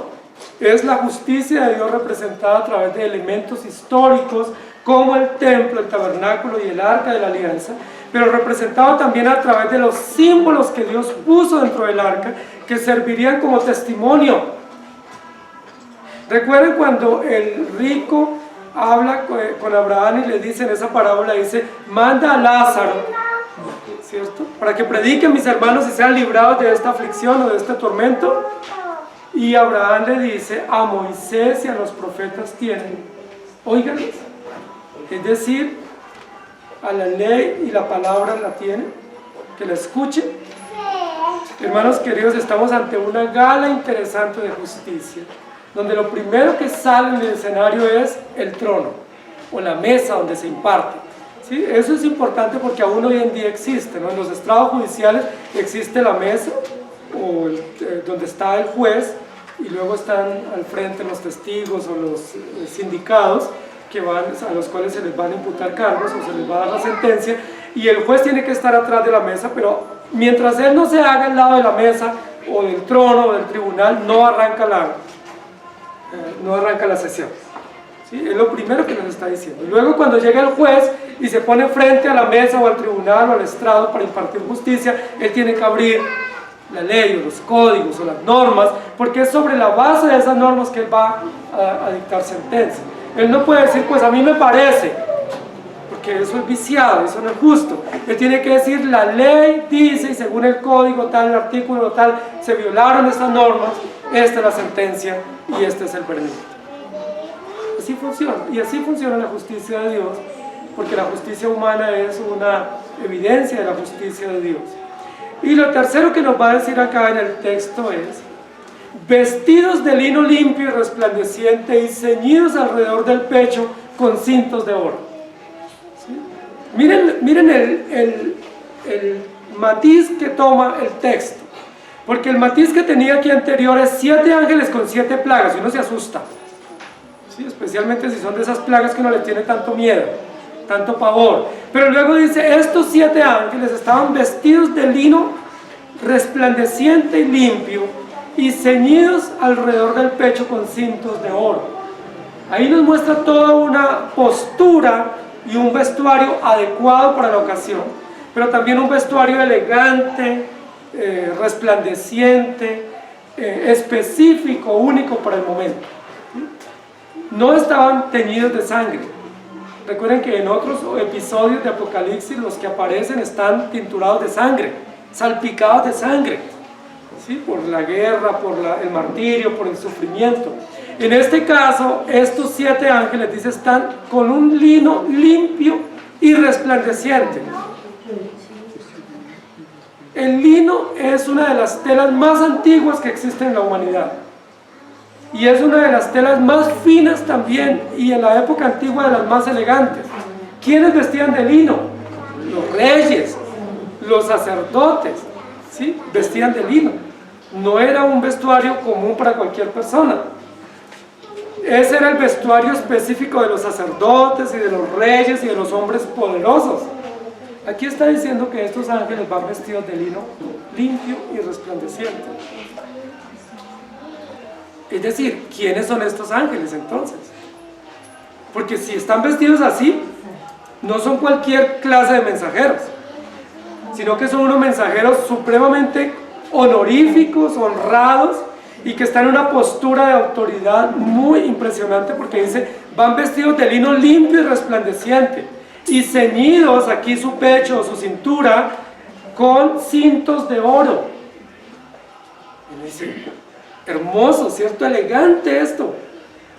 S1: es la justicia de Dios representada a través de elementos históricos como el templo, el tabernáculo y el arca de la alianza, pero representado también a través de los símbolos que Dios puso dentro del arca, que servirían como testimonio. Recuerden cuando el rico habla con Abraham y le dice en esa parábola, dice, manda a Lázaro, ¿cierto?, para que prediquen mis hermanos y sean librados de esta aflicción o de este tormento. Y Abraham le dice, a Moisés y a los profetas tienen, óiganlos, es decir, a la ley y la palabra la tienen, que la escuchen. Hermanos queridos, estamos ante una gala interesante de justicia, donde lo primero que sale en el escenario es el trono, o la mesa donde se imparte. ¿Sí? Eso es importante porque aún hoy en día existe, ¿no? En los estrados judiciales existe la mesa, o donde está el juez, y luego están al frente los testigos o los sindicados, a los cuales se les van a imputar cargos o se les va a dar la sentencia, y el juez tiene que estar atrás de la mesa, pero mientras él no se haga al lado de la mesa o del trono o del tribunal, no arranca la sesión. ¿Sí? Es lo primero que nos está diciendo. Y luego cuando llega el juez y se pone frente a la mesa o al tribunal o al estrado para impartir justicia, él tiene que abrir la ley o los códigos o las normas, porque es sobre la base de esas normas que él va a dictar sentencia. Él no puede decir, pues a mí me parece, porque eso es viciado, eso no es justo. Él tiene que decir, la ley dice, y según el código tal, el artículo tal, se violaron estas normas, esta es la sentencia y este es el veredicto. Así funciona, y así funciona la justicia de Dios, porque la justicia humana es una evidencia de la justicia de Dios. Y lo tercero que nos va a decir acá en el texto es, vestidos de lino limpio y resplandeciente y ceñidos alrededor del pecho con cintos de oro. ¿Sí? Miren el matiz que toma el texto, porque el matiz que tenía aquí anterior es 7 ángeles con 7 plagas, y uno se asusta, ¿sí? Especialmente si son de esas plagas que uno le tiene tanto miedo, tanto pavor. Pero luego dice, estos 7 ángeles estaban vestidos de lino resplandeciente y limpio, y ceñidos alrededor del pecho con cintos de oro. Ahí nos muestra toda una postura y un vestuario adecuado para la ocasión, pero también un vestuario elegante, resplandeciente, específico, único para el momento. No estaban teñidos de sangre. Recuerden que en otros episodios de Apocalipsis los que aparecen están tinturados de sangre, salpicados de sangre. ¿sí? Por la guerra, por el martirio, por el sufrimiento. En este caso, estos 7 ángeles, dice, están con un lino limpio y resplandeciente. El lino es una de las telas más antiguas que existen en la humanidad. Y es una de las telas más finas también, y en la época antigua de las más elegantes. ¿Quiénes vestían de lino? Los reyes, los sacerdotes, ¿sí? Vestían de lino. No era un vestuario común para cualquier persona. Ese era el vestuario específico de los sacerdotes y de los reyes y de los hombres poderosos. Aquí está diciendo que estos ángeles van vestidos de lino limpio y resplandeciente. Es decir, ¿quiénes son estos ángeles entonces? Porque si están vestidos así, no son cualquier clase de mensajeros, sino que son unos mensajeros supremamente honoríficos, honrados, y que están en una postura de autoridad muy impresionante, porque dice, van vestidos de lino limpio y resplandeciente, y ceñidos aquí su pecho o su cintura con cintos de oro. Y dice, hermoso, ¿cierto? Elegante esto,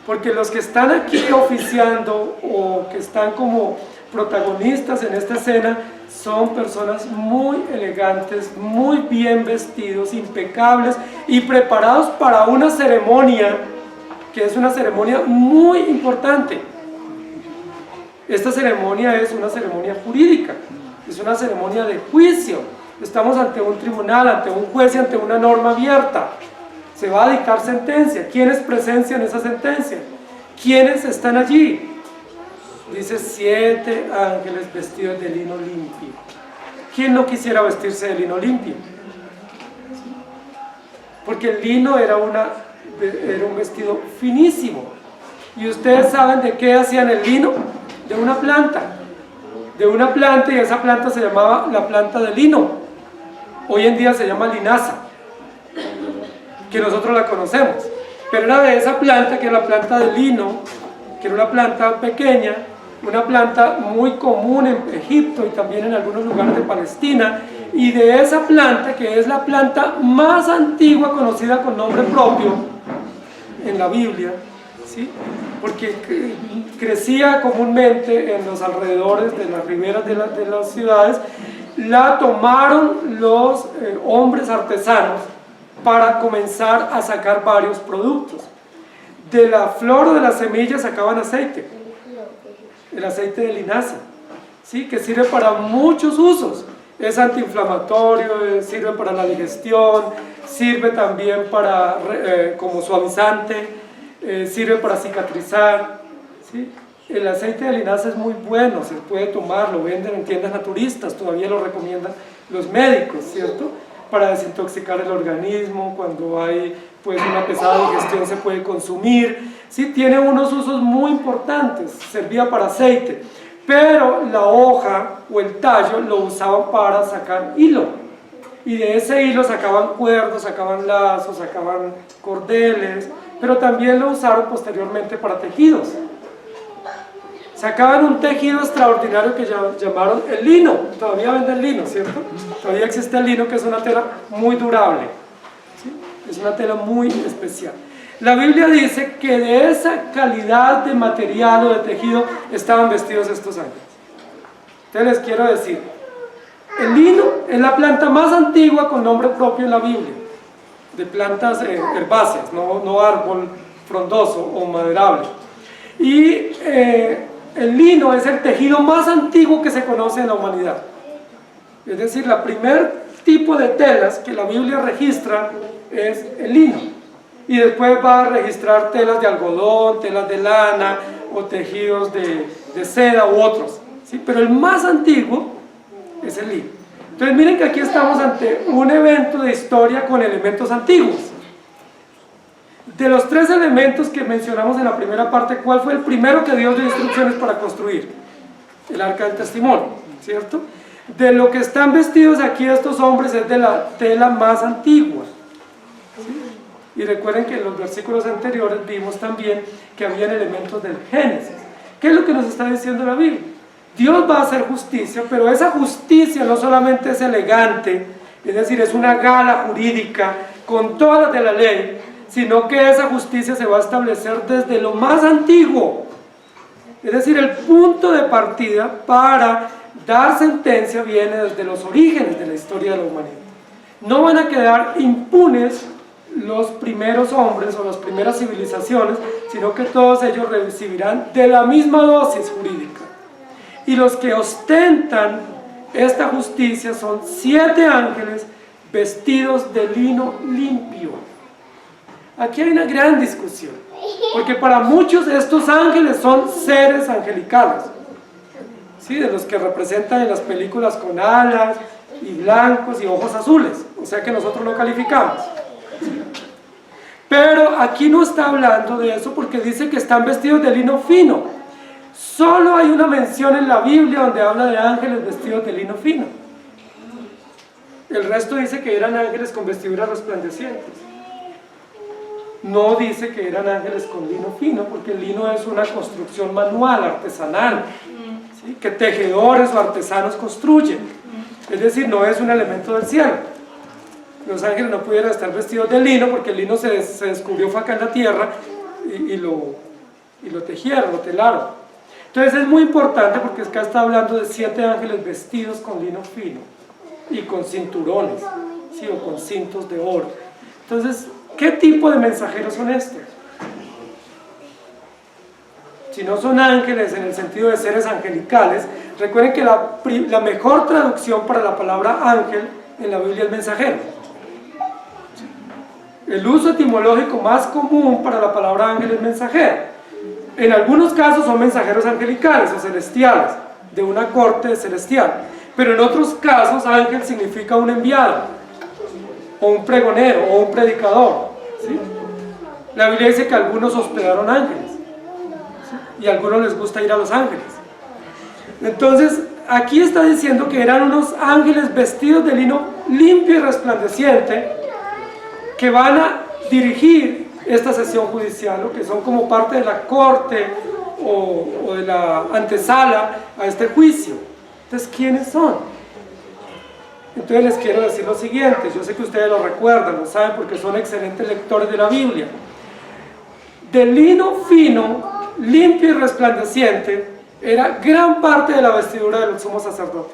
S1: porque los que están aquí oficiando o que están como protagonistas en esta escena son personas muy elegantes, muy bien vestidos, impecables y preparados para una ceremonia que es una ceremonia muy importante. Esta ceremonia es una ceremonia jurídica, es una ceremonia de juicio. Estamos ante un tribunal, ante un juez y ante una norma abierta. Se va a dictar sentencia. ¿Quiénes presencian esa sentencia? ¿Quiénes están allí? Dice 7 ángeles vestidos de lino limpio. ¿Quién no quisiera vestirse de lino limpio? Porque el lino era un vestido finísimo. ¿Y ustedes saben de qué hacían el lino? De una planta. De una planta, y esa planta se llamaba la planta de lino. Hoy en día se llama linaza, que nosotros la conocemos. Pero era de esa planta, que era la planta de lino, que era una planta pequeña, una planta muy común en Egipto y también en algunos lugares de Palestina, y de esa planta, que es la planta más antigua conocida con nombre propio en la Biblia, ¿sí? Porque crecía comúnmente en los alrededores de las riberas de las ciudades, la tomaron los hombres artesanos para comenzar a sacar varios productos. De la flor o de las semillas sacaban aceite, el aceite de linaza, ¿sí? Que sirve para muchos usos. Es antiinflamatorio, sirve para la digestión, sirve también para, como suavizante, sirve para cicatrizar, ¿sí? El aceite de linaza es muy bueno, se puede tomar, lo venden en tiendas naturistas, todavía lo recomiendan los médicos, ¿cierto? Para desintoxicar el organismo, cuando hay pues una pesada digestión se puede consumir, ¿sí? Tiene unos usos muy importantes, servía para aceite, pero la hoja o el tallo lo usaban para sacar hilo, y de ese hilo sacaban cuerdos, sacaban lazos, sacaban cordeles, pero también lo usaron posteriormente para tejidos. Sacaban un tejido extraordinario que llamaron el lino. Todavía venden lino, ¿cierto? Todavía existe el lino, que es una tela muy durable, ¿sí? Es una tela muy especial. La Biblia dice que de esa calidad de material o de tejido estaban vestidos estos ángeles. Entonces les quiero decir, el lino es la planta más antigua con nombre propio en la Biblia, de plantas herbáceas, no árbol frondoso o maderable. Y el lino es el tejido más antiguo que se conoce en la humanidad. Es decir, el primer tipo de telas que la Biblia registra es el lino. Y después va a registrar telas de algodón, telas de lana o tejidos de seda u otros, ¿sí? Pero el más antiguo es el lino. Entonces miren que aquí estamos ante un evento de historia con elementos antiguos. De los 3 elementos que mencionamos en la primera parte, ¿cuál fue el primero que Dios dio instrucciones para construir? El arca del testimonio, ¿cierto? De lo que están vestidos aquí estos hombres es de la tela más antigua, ¿sí? Y recuerden que en los versículos anteriores vimos también que habían elementos del Génesis. ¿Qué es lo que nos está diciendo la Biblia? Dios va a hacer justicia, pero esa justicia no solamente es elegante, es decir, es una gala jurídica con todas las de la ley, sino que esa justicia se va a establecer desde lo más antiguo. Es decir, el punto de partida para dar sentencia viene desde los orígenes de la historia de la humanidad. No van a quedar impunes los primeros hombres o las primeras civilizaciones, sino que todos ellos recibirán de la misma dosis jurídica. Y los que ostentan esta justicia son 7 ángeles vestidos de lino limpio. Aquí hay una gran discusión, porque para muchos estos ángeles son seres angelicales, ¿sí? De los que representan en las películas con alas y blancos y ojos azules, o sea que nosotros lo calificamos. Pero aquí no está hablando de eso porque dice que están vestidos de lino fino. Solo hay una mención en la Biblia donde habla de ángeles vestidos de lino fino. El resto dice que eran ángeles con vestiduras resplandecientes. No dice que eran ángeles con lino fino, porque el lino es una construcción manual, artesanal, ¿sí? Que tejedores o artesanos construyen. Es decir, no es un elemento del cielo. Los ángeles no pudieran estar vestidos de lino, porque el lino se descubrió fue acá en la tierra y lo tejieron, lo telaron. Entonces es muy importante porque acá está hablando de 7 ángeles vestidos con lino fino y con cinturones, ¿sí? O con cintos de oro. Entonces, ¿qué tipo de mensajeros son estos? Si no son ángeles en el sentido de seres angelicales, recuerden que la mejor traducción para la palabra ángel en la Biblia es mensajero. El uso etimológico más común para la palabra ángel es mensajero. En algunos casos son mensajeros angelicales o celestiales, de una corte celestial. Pero en otros casos ángel significa un enviado, o un pregonero, o un predicador, ¿sí? La Biblia dice que algunos hospedaron ángeles, ¿sí? Y a algunos les gusta ir a los ángeles. Entonces, aquí está diciendo que eran unos ángeles vestidos de lino limpio y resplandeciente, que van a dirigir esta sesión judicial, o que son como parte de la corte o de la antesala a este juicio. Entonces, ¿quiénes son? Entonces les quiero decir lo siguiente, yo sé que ustedes lo recuerdan, lo saben porque son excelentes lectores de la Biblia. De lino fino, limpio y resplandeciente, era gran parte de la vestidura del sumo sacerdote.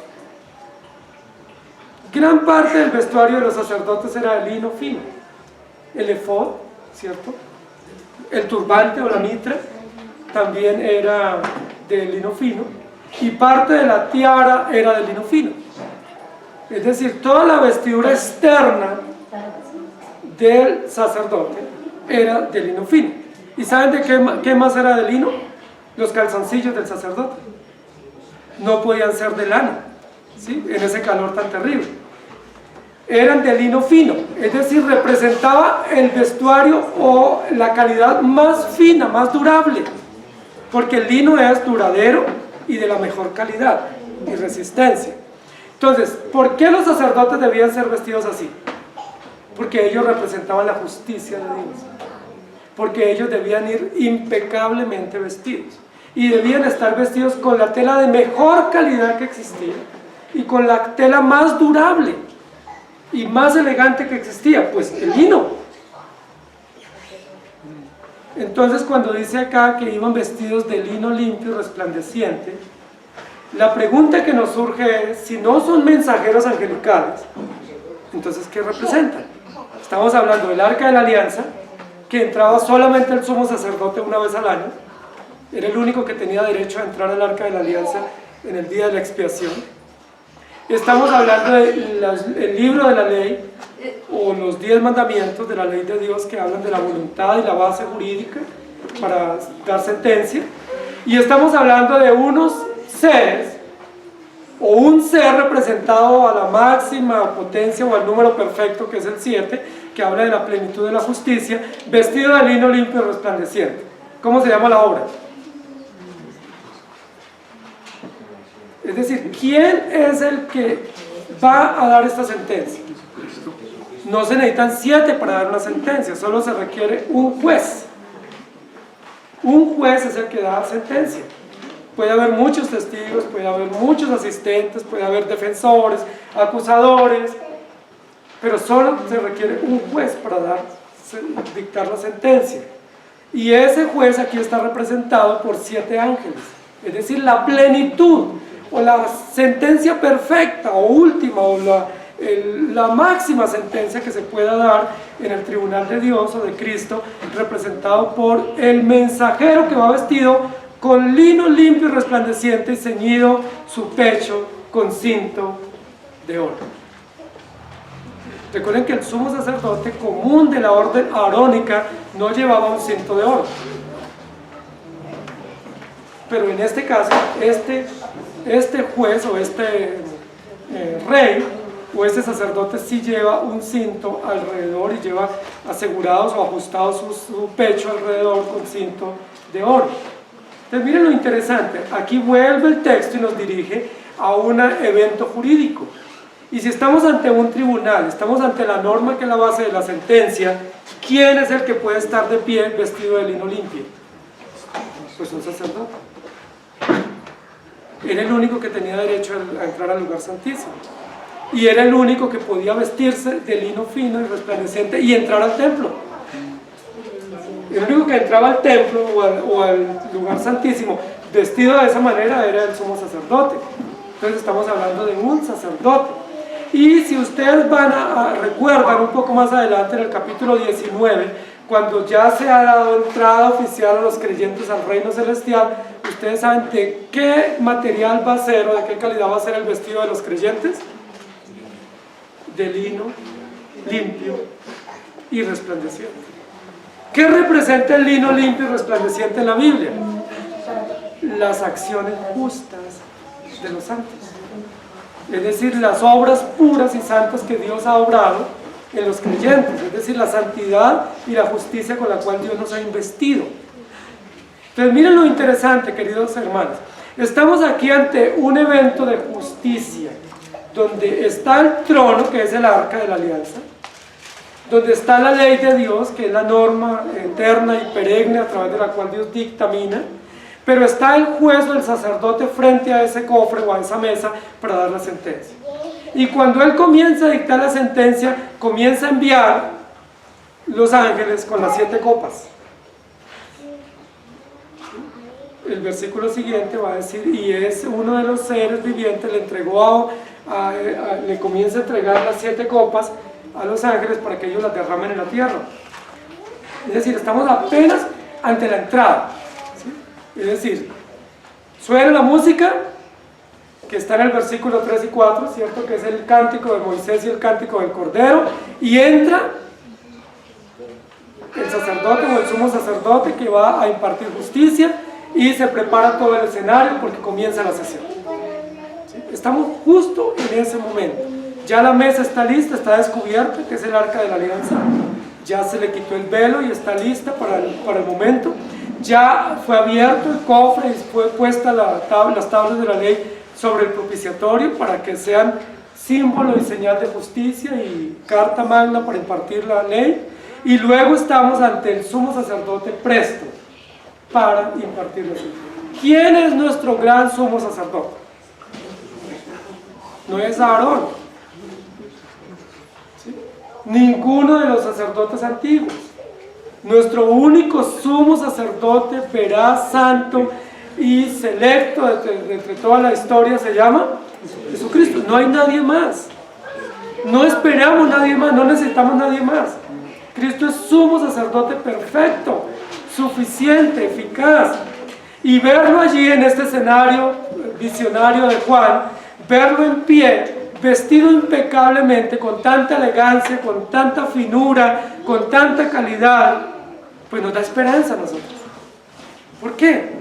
S1: Gran parte del vestuario de los sacerdotes era de lino fino. El efod, ¿cierto? El turbante o la mitra también era de lino fino, y parte de la tiara era de lino fino. Es decir, toda la vestidura externa del sacerdote era de lino fino. ¿Y saben de qué más era de lino? Los calzoncillos del sacerdote. No podían ser de lana, ¿sí? En ese calor tan terrible. Eran de lino fino, es decir, representaba el vestuario o la calidad más fina, más durable, porque el lino es duradero y de la mejor calidad y resistencia. Entonces, ¿por qué los sacerdotes debían ser vestidos así? Porque ellos representaban la justicia de Dios, porque ellos debían ir impecablemente vestidos, y debían estar vestidos con la tela de mejor calidad que existía, y con la tela más durable y más elegante que existía, pues el lino. Entonces, cuando dice acá que iban vestidos de lino limpio y resplandeciente, la pregunta que nos surge es, si no son mensajeros angelicales, entonces ¿qué representan? Estamos hablando del Arca de la Alianza, que entraba solamente el sumo sacerdote una vez al año, era el único que tenía derecho a entrar al Arca de la Alianza en el día de la expiación. Estamos hablando del libro de la ley, o los 10 mandamientos de la ley de Dios, que hablan de la voluntad y la base jurídica para dar sentencia. Y estamos hablando de unos seres, o un ser representado a la máxima potencia o al número perfecto, que es el 7, que habla de la plenitud de la justicia, vestido de lino limpio y resplandeciente. ¿Cómo se llama la obra? Es decir, ¿quién es el que va a dar esta sentencia? No se necesitan 7 para dar una sentencia, solo se requiere un juez. Un juez es el que da sentencia. Puede haber muchos testigos, puede haber muchos asistentes, puede haber defensores, acusadores, pero solo se requiere un juez para dictar la sentencia. Y ese juez aquí está representado por 7 ángeles, es decir, la plenitud o la sentencia perfecta o última o la máxima sentencia que se pueda dar en el tribunal de Dios o de Cristo, representado por el mensajero que va vestido con lino limpio y resplandeciente y ceñido su pecho con cinto de oro. Recuerden que el sumo sacerdote común de la orden arónica no llevaba un cinto de oro, pero en este caso este juez o este rey o este sacerdote sí lleva un cinto alrededor y lleva asegurados o ajustados su pecho alrededor con cinto de oro. Entonces miren lo interesante, aquí vuelve el texto y nos dirige a un evento jurídico. Y si estamos ante un tribunal, estamos ante la norma que es la base de la sentencia, ¿quién es el que puede estar de pie vestido de lino limpio? Pues un sacerdote. Era el único que tenía derecho a entrar al lugar santísimo. Y era el único que podía vestirse de lino fino y resplandeciente y entrar al templo. El único que entraba al templo o al lugar santísimo vestido de esa manera era el sumo sacerdote. Entonces estamos hablando de un sacerdote. Y si ustedes recuerdan un poco más adelante en el capítulo 19, cuando ya se ha dado entrada oficial a los creyentes al reino celestial, ustedes saben de qué material va a ser o de qué calidad va a ser el vestido de los creyentes. De lino limpio y resplandeciente. ¿Qué representa el lino limpio y resplandeciente en la Biblia? Las acciones justas de los santos, es decir, las obras puras y santas que Dios ha obrado en los creyentes, es decir, la santidad y la justicia con la cual Dios nos ha investido. Entonces miren lo interesante, queridos hermanos, estamos aquí ante un evento de justicia, donde está el trono, que es el arca de la alianza, donde está la ley de Dios, que es la norma eterna y perenne a través de la cual Dios dictamina, pero está el juez o el sacerdote frente a ese cofre o a esa mesa para dar la sentencia. Y cuando él comienza a dictar la sentencia, comienza a enviar los ángeles con las 7 copas. El versículo siguiente va a decir, y es uno de los seres vivientes, le comienza a entregar las 7 copas a los ángeles para que ellos las derramen en la tierra. Es decir, estamos apenas ante la entrada, ¿sí? Es decir, suena la música que está en el versículo 3 y 4, ¿cierto? Que es el cántico de Moisés y el cántico del Cordero, y entra el sacerdote o el sumo sacerdote que va a impartir justicia, y se prepara todo el escenario porque comienza la sesión. ¿Sí? Estamos justo en ese momento. Ya la mesa está lista, está descubierta, que es el arca de la alianza. Ya se le quitó el velo y está lista para el momento. Ya fue abierto el cofre y fue puesta las tablas de la ley sobre el propiciatorio para que sean símbolo y señal de justicia y carta magna para impartir la ley. Y luego estamos ante el sumo sacerdote presto para impartir la ley. ¿Quién es nuestro gran sumo sacerdote? No es Aarón. ¿Sí? Ninguno de los sacerdotes antiguos. Nuestro único sumo sacerdote veraz, santo y selecto entre toda la historia se llama Jesucristo. No hay nadie más. No esperamos nadie más, no necesitamos nadie más. Cristo es sumo sacerdote perfecto, suficiente, eficaz. Y verlo allí en este escenario visionario de Juan, verlo en pie, vestido impecablemente, con tanta elegancia, con tanta finura, con tanta calidad, pues nos da esperanza a nosotros. ¿Por qué?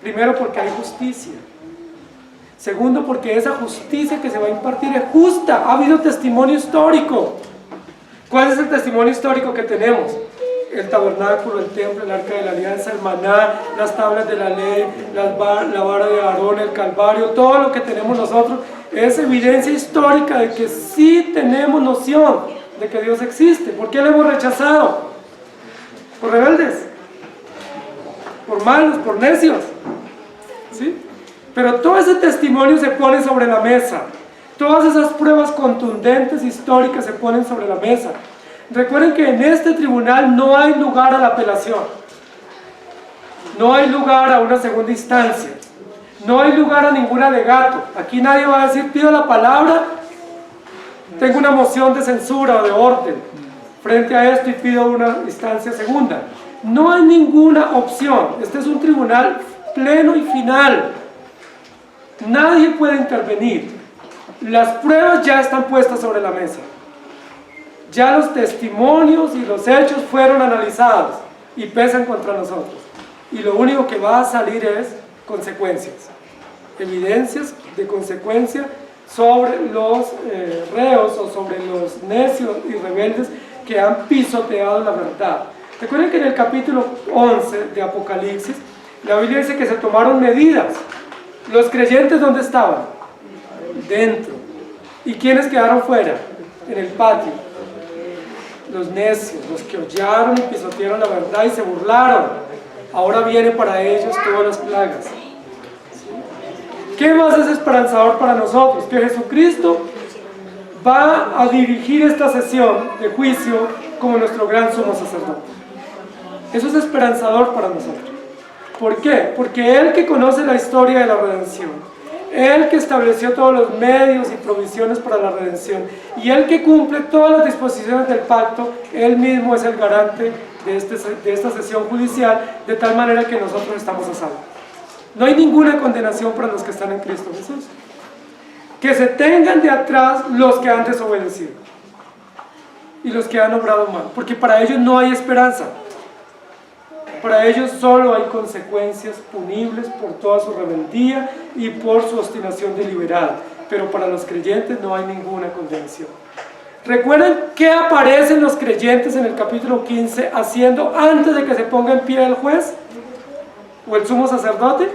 S1: Primero, porque hay justicia. Segundo, porque esa justicia que se va a impartir es justa. Ha habido testimonio histórico. ¿Cuál es el testimonio histórico que tenemos? El tabernáculo, el templo, el arca de la alianza, el maná, las tablas de la ley, la vara de Aarón, el calvario, todo lo que tenemos nosotros es evidencia histórica de que sí tenemos noción de que Dios existe. ¿Por qué lo hemos rechazado? ¿Por rebeldes? ¿Por malos? ¿Por necios? ¿Sí? Pero todo ese testimonio se pone sobre la mesa. Todas esas pruebas contundentes históricas se ponen sobre la mesa. Recuerden que en este tribunal no hay lugar a la apelación, no hay lugar a una segunda instancia, no hay lugar a ningún alegato. Aquí nadie va a decir, pido la palabra, tengo una moción de censura o de orden frente a esto y pido una instancia segunda. No hay ninguna opción. Este es un tribunal pleno y final. Nadie puede intervenir. Las pruebas ya están puestas sobre la mesa. Ya los testimonios y los hechos fueron analizados y pesan contra nosotros. Y lo único que va a salir es consecuencias. Evidencias de consecuencia sobre los reos o sobre los necios y rebeldes que han pisoteado la verdad. Recuerden que en el capítulo 11 de Apocalipsis, la Biblia dice que se tomaron medidas. ¿Los creyentes dónde estaban? Dentro. ¿Y quiénes quedaron fuera? En el patio. Los necios, los que hollaron y pisotearon la verdad y se burlaron. Ahora viene para ellos todas las plagas. ¿Qué más es esperanzador para nosotros? Que Jesucristo va a dirigir esta sesión de juicio como nuestro gran sumo sacerdote. Eso es esperanzador para nosotros. ¿Por qué? Porque Él que conoce la historia de la redención, Él que estableció todos los medios y provisiones para la redención, y Él que cumple todas las disposiciones del pacto, Él mismo es el garante de esta sesión judicial, de tal manera que nosotros estamos a salvo. No hay ninguna condenación para los que están en Cristo Jesús. Que se tengan de atrás los que han desobedecido y los que han obrado mal, porque para ellos no hay esperanza. Para ellos solo hay consecuencias punibles por toda su rebeldía y por su obstinación deliberada, pero para los creyentes no hay ninguna condenación. ¿Recuerdan qué aparecen los creyentes en el capítulo 15 haciendo antes de que se ponga en pie el juez o el sumo sacerdote?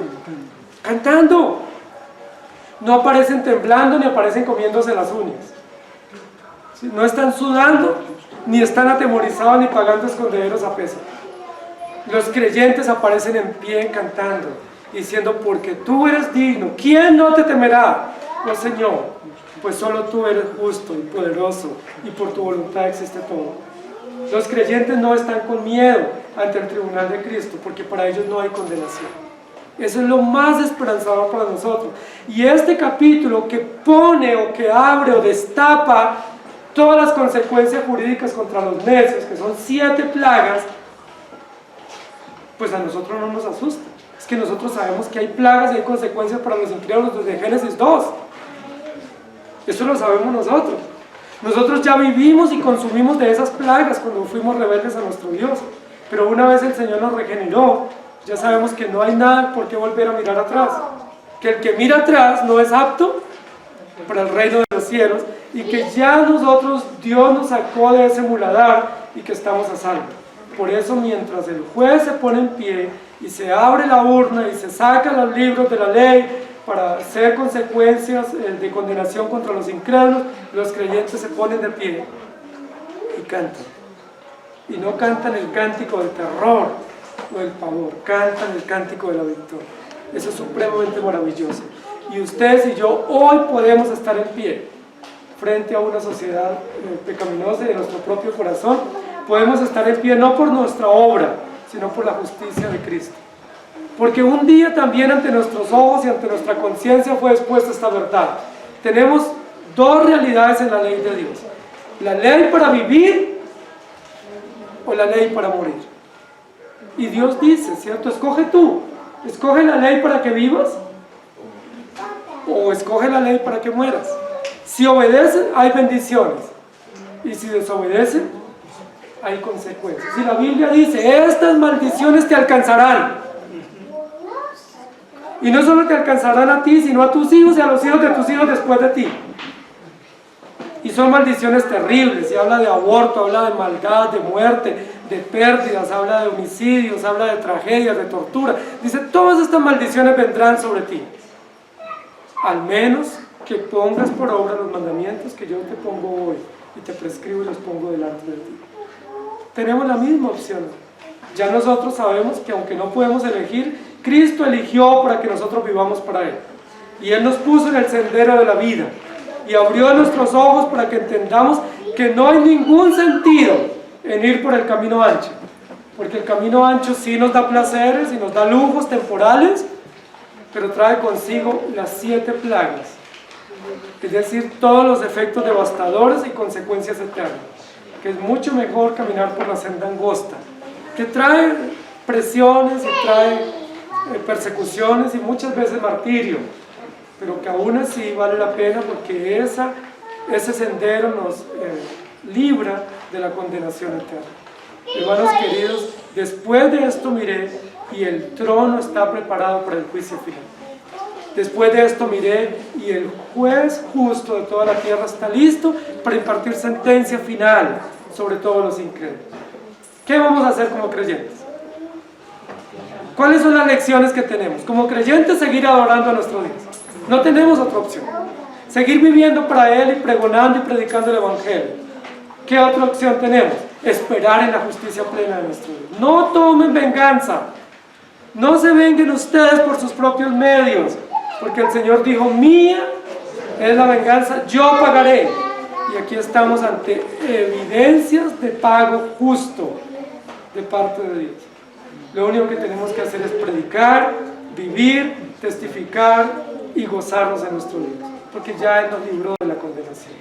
S1: Cantando. No aparecen temblando ni aparecen comiéndose las uñas. ¿Sí? No están sudando, ni están atemorizados ni pagando escondederos a peso. Los creyentes aparecen en pie cantando, diciendo, porque tú eres digno, ¿quién no te temerá? Oh Señor, pues solo tú eres justo y poderoso, y por tu voluntad existe todo. Los creyentes no están con miedo ante el tribunal de Cristo, porque para ellos no hay condenación. Eso es lo más esperanzador para nosotros. Y este capítulo que pone o que abre o destapa todas las consecuencias jurídicas contra los necios, que son 7 plagas, pues a nosotros no nos asusta. Es que nosotros sabemos que hay plagas y hay consecuencias para los incrédulos desde Génesis 2. Eso lo sabemos nosotros. Nosotros ya vivimos y consumimos de esas plagas cuando fuimos rebeldes a nuestro Dios. Pero una vez el Señor nos regeneró, ya sabemos que no hay nada por qué volver a mirar atrás. Que el que mira atrás no es apto para el reino de los cielos, y que ya nosotros, Dios nos sacó de ese muladar y que estamos a salvo. Por eso, mientras el juez se pone en pie y se abre la urna y se sacan los libros de la ley para hacer consecuencias de condenación contra los incrédulos, los creyentes se ponen de pie y cantan. Y no cantan el cántico del terror o del pavor, cantan el cántico de la victoria. Eso es supremamente maravilloso. Y ustedes y yo hoy podemos estar en pie frente a una sociedad pecaminosa y de nuestro propio corazón. Podemos estar en pie no por nuestra obra, sino por la justicia de Cristo. Porque un día también ante nuestros ojos y ante nuestra conciencia fue expuesta esta verdad. Tenemos 2 realidades en la ley de Dios: la ley para vivir o la ley para morir. Y Dios dice, ¿cierto? Escoge tú. Escoge la ley para que vivas o escoge la ley para que mueras. Si obedecen, hay bendiciones, y si desobedecen, hay consecuencias. Y la Biblia dice, estas maldiciones te alcanzarán. Y no solo te alcanzarán a ti, sino a tus hijos y a los hijos de tus hijos después de ti. Y son maldiciones terribles. Y habla de aborto, habla de maldad, de muerte, de pérdidas, habla de homicidios, habla de tragedias, de tortura. Dice, todas estas maldiciones vendrán sobre ti, al menos que pongas por obra los mandamientos que yo te pongo hoy y te prescribo y los pongo delante de ti. Tenemos la misma opción. Ya nosotros sabemos que aunque no podemos elegir, Cristo eligió para que nosotros vivamos para Él. Y Él nos puso en el sendero de la vida. y abrió nuestros ojos para que entendamos que no hay ningún sentido en ir por el camino ancho, porque el camino ancho sí nos da placeres y nos da lujos temporales, pero trae consigo las 7 plagas, es decir, todos los efectos devastadores y consecuencias eternas, que es mucho mejor caminar por la senda angosta, que trae presiones y trae persecuciones y muchas veces martirio, pero que aún así vale la pena porque ese sendero nos libra de la condenación eterna. Hermanos queridos, después de esto miré y el trono está preparado para el juicio final. Después de esto miré y el juez justo de toda la tierra está listo para impartir sentencia final sobre todos los incrédulos. ¿Qué vamos a hacer como creyentes? ¿Cuáles son las lecciones que tenemos? Como creyentes, seguir adorando a nuestro Dios. No tenemos otra opción. Seguir viviendo para Él y pregonando y predicando el Evangelio. ¿Qué otra opción tenemos? Esperar en la justicia plena de nuestro Dios. No tomen venganza. No se venguen ustedes por sus propios medios, porque el Señor dijo, mía es la venganza, yo pagaré. Y aquí estamos ante evidencias de pago justo de parte de Dios. Lo único que tenemos que hacer es predicar, vivir, testificar y gozarnos en nuestro Dios, porque ya Él nos libró de la condenación.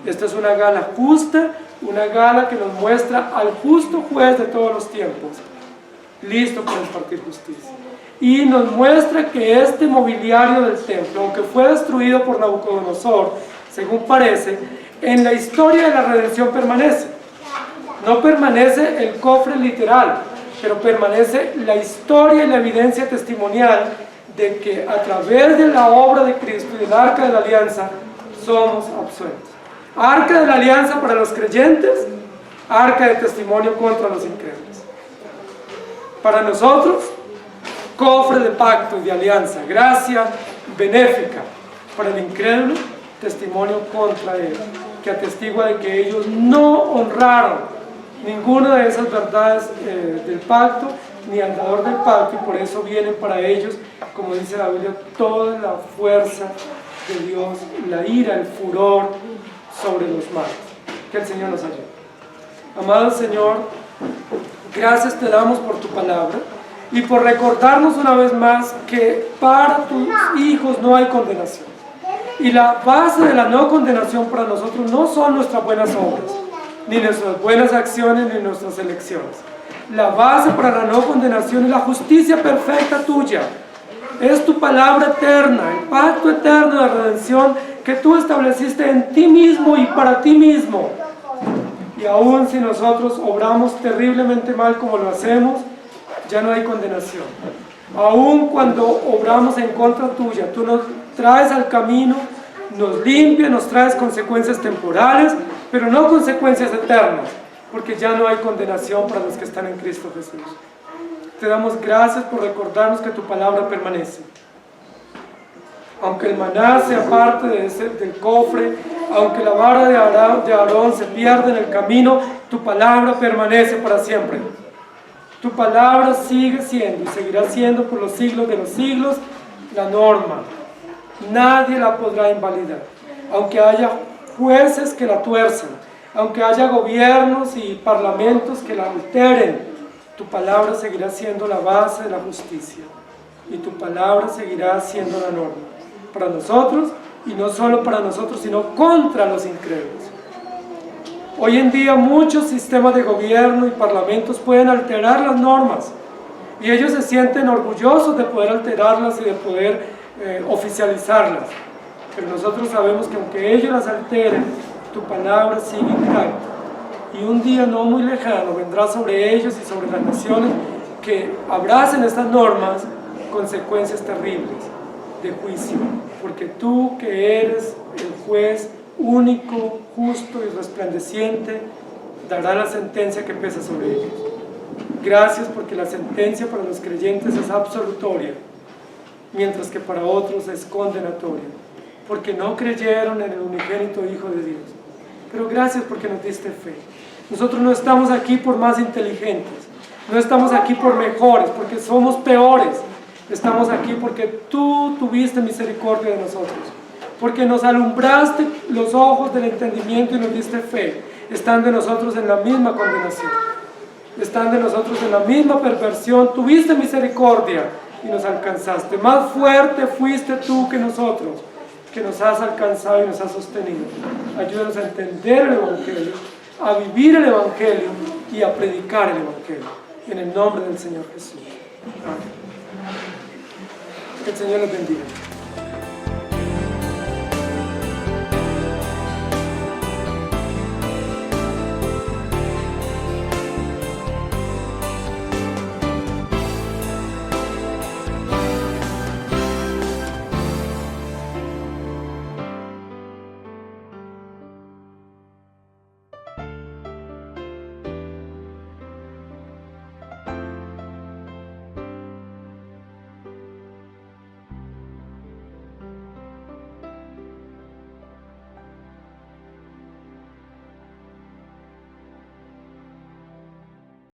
S1: Esta es una gala justa, una gala que nos muestra al justo juez de todos los tiempos, listo para impartir justicia. Y nos muestra que este mobiliario del templo, aunque fue destruido por Nabucodonosor, según parece, en la historia de la redención permanece. No permanece el cofre literal, pero permanece la historia y la evidencia testimonial de que a través de la obra de Cristo y del Arca de la Alianza somos absueltos. Arca de la Alianza para los creyentes, arca de testimonio contra los incrédulos. Para nosotros, cofre de pacto y de alianza, gracia benéfica. Para el incrédulo, testimonio contra él, que atestigua de que ellos no honraron ninguna de esas verdades del pacto, ni al dador del pacto, y por eso vienen para ellos, como dice la Biblia, toda la fuerza de Dios, la ira, el furor sobre los malos. Que el Señor nos ayude. Amado Señor, gracias te damos por tu palabra y por recordarnos una vez más que para tus hijos no hay condenación. Y la base de la no condenación para nosotros no son nuestras buenas obras, ni nuestras buenas acciones, ni nuestras elecciones. La base para la no condenación es la justicia perfecta tuya. Es tu palabra eterna, el pacto eterno de redención que tú estableciste en ti mismo y para ti mismo. Y aún si nosotros obramos terriblemente mal como lo hacemos, ya no hay condenación. Aún cuando obramos en contra tuya, tú nos traes al camino, nos limpias, nos traes consecuencias temporales, pero no consecuencias eternas, porque ya no hay condenación para los que están en Cristo Jesús. Te damos gracias por recordarnos que tu palabra permanece. Aunque el maná sea parte del cofre, aunque la vara de Aarón se pierda en el camino, tu palabra permanece para siempre. Tu palabra sigue siendo y seguirá siendo por los siglos de los siglos la norma. Nadie la podrá invalidar. Aunque haya jueces que la tuerzan, aunque haya gobiernos y parlamentos que la alteren, tu palabra seguirá siendo la base de la justicia. Y tu palabra seguirá siendo la norma. Para nosotros, y no solo para nosotros, sino contra los incrédulos. Hoy en día muchos sistemas de gobierno y parlamentos pueden alterar las normas y ellos se sienten orgullosos de poder alterarlas y de poder oficializarlas, pero nosotros sabemos que aunque ellos las alteren, tu palabra sigue intacta y un día no muy lejano vendrá sobre ellos y sobre las naciones que abracen estas normas consecuencias terribles de juicio, porque tú que eres el juez único, justo y resplandeciente, dará la sentencia que pesa sobre ellos. Gracias porque la sentencia para los creyentes es absolutoria, mientras que para otros es condenatoria, porque no creyeron en el unigénito Hijo de Dios. Pero gracias porque nos diste fe. Nosotros no estamos aquí por más inteligentes, no estamos aquí por mejores, porque somos peores. Estamos aquí porque tú tuviste misericordia de nosotros, porque nos alumbraste los ojos del entendimiento y nos diste fe, están de nosotros en la misma condenación, están de nosotros en la misma perversión. Tuviste misericordia y nos alcanzaste. Más fuerte fuiste tú que nosotros, que nos has alcanzado y nos has sostenido. Ayúdanos a entender el Evangelio, a vivir el Evangelio y a predicar el Evangelio. En el nombre del Señor Jesús. Amén. Que el Señor les bendiga.